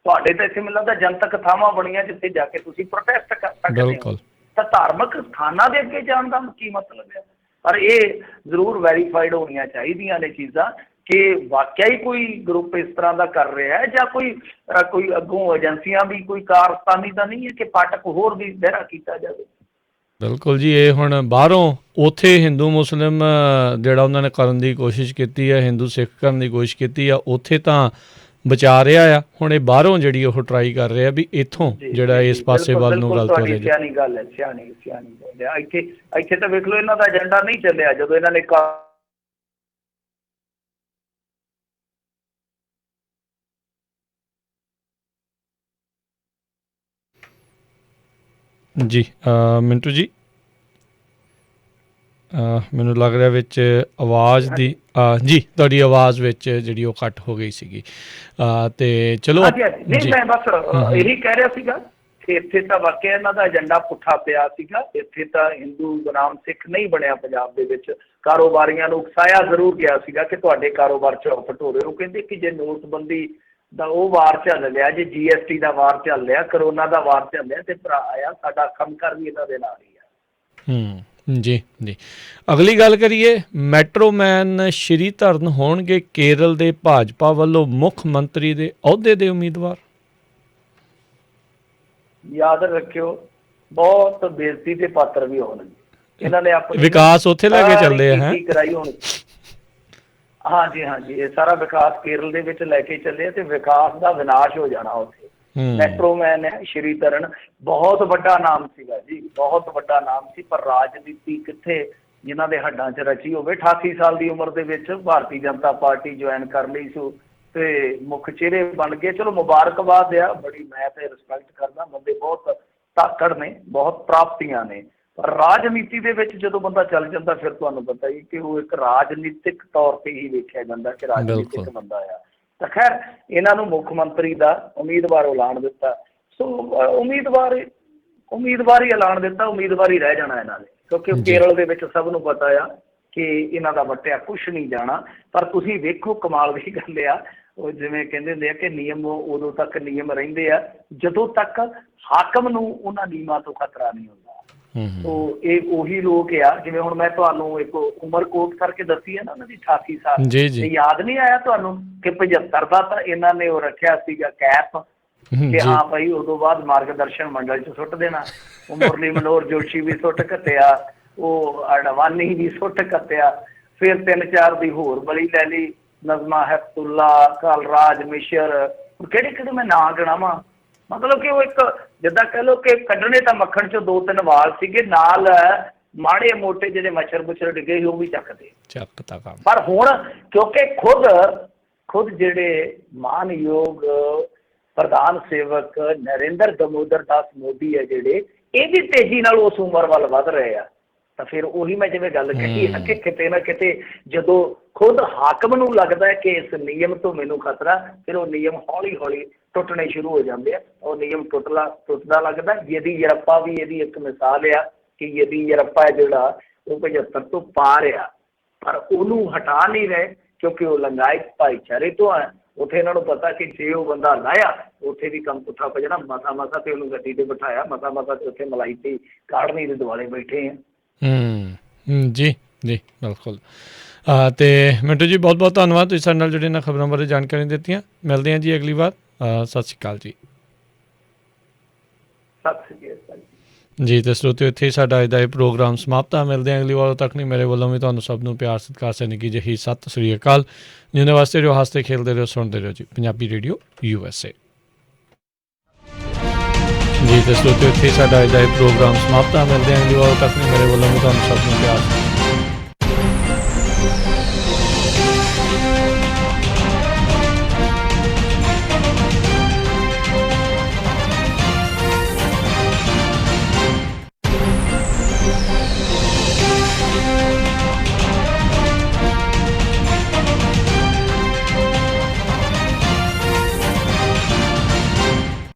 ਤੁਹਾਡੇ, ਤਾਂ ਇੱਥੇ ਮੈਨੂੰ ਲੱਗਦਾ ਜਨਤਕ ਥਾਵਾਂ ਬਣੀਆਂ ਜਿੱਥੇ ਜਾ ਕੇ ਤੁਸੀਂ ਪ੍ਰੋਟੈਸਟ ਕਰ ਸਕਦੇ ਹੋ। ਤਾਂ ਧਾਰਮਿਕ ਸਥਾਨਾਂ ਦੇ ਅੱਗੇ ਜਾਣ ਦਾ ਕੀ ਮਤਲਬ ਹੈ? ਪਰ ਇਹ ਜ਼ਰੂਰ ਵੈਰੀਫਾਈਡ ਹੋਣੀਆਂ ਚਾਹੀਦੀਆਂ ਨੇ ਚੀਜ਼ਾਂ ਕਿ ਵਾਕਿਆ ਹੀ ਕੋਈ ਗਰੁੱਪ ਇਸ ਤਰ੍ਹਾਂ ਦਾ ਕਰ ਰਿਹਾ ਹੈ ਜਾਂ ਕੋਈ ਅੱਗੋਂ ਏਜੰਸੀਆਂ ਵੀ ਕੋਈ ਕਾਰਸਤਾਨੀ ਤਾਂ ਨਹੀਂ ਹੈ ਕਿ ਫਾਟਕ ਹੋਰ ਵੀ ਬਹਿਰਾ ਕੀਤਾ ਜਾਵੇ। ਬਿਲਕੁਲ ਜੀ, ਇਹ ਹੁਣ ਬਾਹਰੋਂ ਉੱਥੇ ਹਿੰਦੂ ਮੁਸਲਿਮ ਜਿਹੜਾ ਉਹਨਾਂ ਨੇ ਕਰਨ ਦੀ ਕੋਸ਼ਿਸ਼ ਕੀਤੀ ਹੈ, ਹਿੰਦੂ ਸਿੱਖ ਕਰਨ ਦੀ ਕੋਸ਼ਿਸ਼ ਕੀਤੀ ਆ, ਉੱਥੇ ਤਾਂ ਬਚਾ ਰਿਹਾ ਆ। ਹੁਣ ਇਹ ਬਾਹਰੋਂ ਜਿਹੜੀ ਉਹ ਟਰਾਈ ਕਰ ਰਿਹਾ ਵੀ ਇੱਥੋਂ ਜਿਹੜਾ ਇਸ ਪਾਸੇ ਵੱਲ ਨੂੰ ਗਲਤ ਹੋ ਰਿਹਾ। ਸਿਆਣੀ ਗੱਲ ਹੈ, ਸਿਆਣੀ ਗੱਲ ਹੈ। ਇੱਥੇ ਤਾਂ ਵੇਖ ਲਓ ਇਹਨਾਂ ਦਾ ਏਜੰਡਾ ਨਹੀਂ ਚੱਲਿਆ ਜਦੋਂ ਇਹਨਾਂ ਨੇ ਜੀ ਮਿੰਟੂ ਜੀ, ਮੈਨੂੰ ਲੱਗ ਰਿਹਾ ਵਿੱਚ ਆਵਾਜ਼ ਦੀ ਜੀ ਤੁਹਾਡੀ ਆਵਾਜ਼ ਵਿੱਚ ਜਿਹੜੀ ਉਹ ਕੱਟ ਹੋ ਗਈ ਸੀਗੀ। ਅਤੇ ਚਲੋ ਨਹੀਂ, ਮੈਂ ਬਸ ਇਹੀ ਕਹਿ ਰਿਹਾ ਸੀਗਾ ਕਿ ਇੱਥੇ ਤਾਂ ਵਾਕਿਆ ਇਹਨਾਂ ਦਾ ਏਜੰਡਾ ਪੁੱਠਾ ਪਿਆ ਸੀਗਾ। ਇੱਥੇ ਤਾਂ ਹਿੰਦੂ ਬਨਾਮ ਸਿੱਖ ਨਹੀਂ ਬਣਿਆ। ਪੰਜਾਬ ਦੇ ਵਿੱਚ ਕਾਰੋਬਾਰੀਆਂ ਨੂੰ ਉਕਸਾਇਆ ਜ਼ਰੂਰ ਗਿਆ ਸੀਗਾ ਕਿ ਤੁਹਾਡੇ ਕਾਰੋਬਾਰ ਚੌਪਟ ਹੋ ਰਹੇ। ਉਹ ਕਹਿੰਦੇ ਕਿ ਜੇ ਨੋਟਬੰਦੀ ਦਾ ਉਹ ਵਾਰ ਚੱਲ ਲਿਆ, ਜੇ GST ਦਾ ਵਾਰ ਚੱਲ ਲਿਆ, ਕਰੋਨਾ ਦਾ ਵਾਰ ਚੱਲ ਲਿਆ, ਤੇ ਭਰਾ ਆ ਸਾਡਾ ਕੰਮਕਾਰ ਵੀ ਇਹਨਾਂ ਦੇ ਨਾਲ ਹੀ ਆ। ਜੀ ਜੀ, ਅਗਲੀ ਗੱਲ ਕਰੀਏ। ਮੈਟਰੋਮੈਨ ਸ਼੍ਰੀਧਰਨ ਹੋਣਗੇ ਕੇਰਲ ਦੇ ਭਾਜਪਾ ਵੱਲੋਂ ਮੁੱਖ ਮੰਤਰੀ ਦੇ ਅਹੁਦੇ ਦੇ ਉਮੀਦਵਾਰ। ਯਾਦ ਰੱਖਿਓ, ਬਹੁਤ ਬੇਇੱਜ਼ਤੀ ਦੇ ਪਾਤਰ ਵੀ ਹੋਣਗੇ। ਇਹਨਾਂ ਨੇ ਆਪਣੇ ਵਿਕਾਸ ਉੱਥੇ ਲੈ ਕੇ ਚੱਲਦੇ ਆ ਕਰਾਈ ਹੋਣੀ। ਹਾਂਜੀ, ਇਹ ਸਾਰਾ ਵਿਕਾਸ ਕੇਰਲ ਦੇ ਵਿੱਚ ਲੈ ਕੇ ਚੱਲੇ ਤੇ ਵਿਕਾਸ ਦਾ ਵਿਨਾਸ਼ ਹੋ ਜਾਣਾ ਉੱਥੇ। ਮੈਟਰੋਮੈਨ ਹੈ ਸ਼੍ਰੀਧਰਨ, ਬਹੁਤ ਵੱਡਾ ਨਾਮ ਸੀਗਾ ਜੀ, ਬਹੁਤ ਵੱਡਾ ਨਾਮ ਸੀ। ਪਰ ਰਾਜਨੀਤੀ ਕਿੱਥੇ ਜਿਨ੍ਹਾਂ ਦੇ ਹੱਡਾਂ 'ਚ ਰਚੀ ਹੋਵੇ। 88 ਸਾਲ ਦੀ ਉਮਰ ਦੇ ਵਿੱਚ ਭਾਰਤੀ ਜਨਤਾ ਪਾਰਟੀ ਜੁਆਇਨ ਕਰ ਲਈ ਸੋ ਤੇ ਮੁੱਖ ਚਿਹਰੇ ਬਣ ਗਏ। ਚਲੋ ਮੁਬਾਰਕਬਾਦ ਆ, ਬੜੀ ਮੈਂ ਤੇ ਰਿਸਪੈਕਟ ਕਰਦਾ। ਬੰਦੇ ਬਹੁਤ ਧਾਕੜ ਨੇ, ਬਹੁਤ ਪ੍ਰਾਪਤੀਆਂ ਨੇ। ਪਰ ਰਾਜਨੀਤੀ ਦੇ ਵਿੱਚ ਜਦੋਂ ਬੰਦਾ ਚੱਲ ਜਾਂਦਾ ਫਿਰ ਤੁਹਾਨੂੰ ਪਤਾ ਹੀ ਕਿ ਉਹ ਇੱਕ ਰਾਜਨੀਤਿਕ ਤੌਰ ਤੇ ਹੀ ਵੇਖਿਆ ਜਾਂਦਾ ਕਿ ਰਾਜਨੀਤਿਕ ਬੰਦਾ ਆ। ਤਾਂ ਖੈਰ ਇਹਨਾਂ ਨੂੰ ਮੁੱਖ ਮੰਤਰੀ ਦਾ ਉਮੀਦਵਾਰ ਐਲਾਨ ਦਿੱਤਾ। ਸੋ ਉਮੀਦਵਾਰ ਹੀ ਐਲਾਨ ਦਿੱਤਾ, ਉਮੀਦਵਾਰ ਹੀ ਰਹਿ ਜਾਣਾ ਇਹਨਾਂ ਨੇ, ਕਿਉਂਕਿ ਕੇਰਲ ਦੇ ਵਿੱਚ ਸਭ ਨੂੰ ਪਤਾ ਆ ਕਿ ਇਹਨਾਂ ਦਾ ਵੱਟਿਆ ਕੁਛ ਨਹੀਂ ਜਾਣਾ। ਪਰ ਤੁਸੀਂ ਵੇਖੋ ਕਮਾਲ ਦੀ ਗੱਲ ਆ, ਉਹ ਜਿਵੇਂ ਕਹਿੰਦੇ ਹੁੰਦੇ ਆ ਕਿ ਨਿਯਮ ਉਦੋਂ ਤੱਕ ਨਿਯਮ ਰਹਿੰਦੇ ਆ ਜਦੋਂ ਤੱਕ ਹਾਕਮ ਨੂੰ ਉਹਨਾਂ ਨਿਯਮਾਂ ਤੋਂ ਖਤਰਾ ਨਹੀਂ ਹੁੰਦਾ। ਤੋ ਇਹ ਉਹੀ ਲੋਕ ਆ, ਜਿਵੇਂ ਹੁਣ ਮੈਂ ਤੁਹਾਨੂੰ ਇੱਕ ਉਮਰ ਕੋਟ ਕਰਕੇ ਦੱਸੀ ਹੈ ਨਾ ਉਹਨਾਂ ਦੀ 88 ਸਾਲ, ਜੀ ਜੀ, ਤੇ ਯਾਦ ਨਹੀਂ ਆਇਆ ਤੁਹਾਨੂੰ ਕਿ 75 ਦਾ ਤਾਂ ਇਹਨਾਂ ਨੇ ਉਹ ਰੱਖਿਆ ਸੀਗਾ ਕੈਪ ਕਿ ਹਾਂ ਭਾਈ ਉਦੋਂ ਬਾਅਦ ਮਾਰਗਦਰਸ਼ਨ ਮੰਡਲ ਚ ਸੁੱਟ ਦੇਣਾ। ਉਹ ਮੁਰਲੀ ਮਨੋਹਰ ਜੋਸ਼ੀ ਵੀ ਸੁੱਟ ਕੱਟਿਆ, ਉਹ ਅਡਵਾਨੀ ਵੀ ਸੁੱਟ ਕੱਟਿਆ, ਫਿਰ 3-4 ਦੀ ਹੋਰ ਬਲੀ ਲੈ ਲਈ, ਨਜ਼ਮਾ ਹੈਫਤੁੱਲਾ, ਕਲਰਾਜ ਮਿਸ਼ਰ, ਕਿਹੜੇ ਕਿਹੜੇ ਮੈਂ ਨਾਂ ਗਿਣਾਵਾਂ। ਮਤਲਬ ਕਿ ਉਹ ਇੱਕ ਜਿੱਦਾਂ ਕਹਿ ਲਓ ਕਿ ਕੱਢਣੇ ਤਾਂ ਮੱਖਣ ਚੋਂ 2-3 ਵਾਲ ਸੀਗੇ, ਨਾਲ ਮਾੜੇ ਮੋਟੇ ਜਿਹੜੇ ਮੱਛਰ ਮੁੱਛਰ ਡਿੱਗੇ ਸੀ ਉਹ ਵੀ ਚੱਕਦੇ। ਪਰ ਹੁਣ ਕਿਉਂਕਿ ਖੁਦ ਜਿਹੜੇ ਮਾਨਯੋਗ ਪ੍ਰਧਾਨ ਸੇਵਕ ਨਰਿੰਦਰ ਦਮੋਦਰ ਦਾਸ ਮੋਦੀ ਹੈ ਜਿਹੜੇ, ਇਹ ਵੀ ਤੇਜ਼ੀ ਨਾਲ ਉਸ ਉਮਰ ਵੱਲ ਵੱਧ ਰਹੇ ਆ, ਤਾਂ ਫਿਰ ਉਹੀ ਮੈਂ ਜਿਵੇਂ ਗੱਲ ਕਹੀ ਹੈ ਕਿ ਕਿਤੇ ਨਾ ਕਿਤੇ ਜਦੋਂ ਖੁਦ ਹਾਕਮ ਨੂੰ ਲੱਗਦਾ ਹੈ ਕਿ ਇਸ ਨਿਯਮ ਤੋਂ ਮੈਨੂੰ ਖਤਰਾ, ਫਿਰ ਉਹ ਨਿਯਮ ਹੌਲੀ ਹੌਲੀ ਟੁੱਟਣੇ ਸ਼ੁਰੂ ਹੋ ਜਾਂਦੇ ਆ। ਉਹ ਨਿਯਮ ਟੁੱਟਦਾ ਲੱਗਦਾ। ਯੇਦੀਯੁਰੱਪਾ ਵੀ ਇਹਦੀ ਇੱਕ ਮਿਸਾਲ ਆ ਕਿ ਯੇਦੀਯੁਰੱਪਾ ਜਿਹੜਾ ਉਹ 75 ਤੋਂ ਪਾਰ ਆ, ਪਰ ਉਹਨੂੰ ਹਟਾ ਨਹੀਂ ਰਹੇ ਕਿਉਂਕਿ ਉਹ ਲੰਗਾਇਤ ਭਾਈਚਾਰੇ ਤੋਂ ਆ। ਉੱਥੇ ਇਹਨਾਂ ਨੂੰ ਪਤਾ ਕਿ ਜੇ ਉਹ ਬੰਦਾ ਲਾਇਆ ਉੱਥੇ ਵੀ ਕੰਮ ਪੁੱਠਾ ਪੈ ਜਾਣਾ। ਮਸਾ ਤੇ ਉਹਨੂੰ ਗੱਡੀ ਤੇ ਬਿਠਾਇਆ, ਮਸਾ ਤੇ ਉੱਥੇ ਮਲਾਈ ਤੇ ਕਾੜਨੀ ਦੇ ਦੁਆਲੇ ਬੈਠੇ ਆ। ਜੀ ਜੀ ਬਿਲਕੁਲ। ਤੇ ਮਿੰਟੂ ਜੀ ਬਹੁਤ ਬਹੁਤ ਧੰਨਵਾਦ, ਤੁਸੀਂ ਸਾਡੇ ਨਾਲ ਜਿਹੜੇ ਇਹਨਾਂ ਖਬਰਾਂ ਬਾਰੇ ਜਾਣਕਾਰੀ ਦਿੱਤੀਆਂ। ਮਿਲਦੇ ਹਾਂ ਜੀ ਅਗਲੀ ਵਾਰ। ਸਤਿ ਸ਼੍ਰੀ ਅਕਾਲ ਜੀ। ਸਤਿ ਸ਼੍ਰੀ ਅਕਾਲ ਜੀ। ਤੇ ਸਰੋਤਿਓ, ਇੱਥੇ ਹੀ ਸਾਡਾ ਅੱਜ ਦਾ ਇਹ ਪ੍ਰੋਗਰਾਮ ਸਮਾਪਤ ਆ। ਮਿਲਦੇ ਹਾਂ ਅਗਲੀ ਵਾਰ। ਤੱਕ ਨਹੀਂ, ਮੇਰੇ ਵੱਲੋਂ ਵੀ ਤੁਹਾਨੂੰ ਸਭ ਨੂੰ ਪਿਆਰ ਸਤਿਕਾਰ ਸਨਿੱਕੀ ਜਿਹੀ ਸਤਿ ਸ਼੍ਰੀ ਅਕਾਲ। ਜਿਉਂਦੇ ਵਾਸਤੇ ਰਹੋ, ਹੱਸਦੇ ਖੇਡਦੇ ਰਹੋ, ਸੁਣਦੇ ਰਹੋ ਜੀ ਪੰਜਾਬੀ ਰੇਡੀਓ USA। ਜੀ ਤੇ ਸਰੋਤਿਓ, ਇੱਥੇ ਹੀ ਸਾਡਾ ਅੱਜ ਦਾ ਇਹ ਪ੍ਰੋਗਰਾਮ ਸਮਾਪਤ ਆ। ਮਿਲਦੇ ਹਾਂ ਅਗਲੀ ਵਾਰ। ਤੱਕ ਨਹੀਂ, ਮੇਰੇ ਵੱਲੋਂ ਵੀ ਤੁਹਾਨੂੰ ਸਭ ਨੂੰ ਪਿਆਰ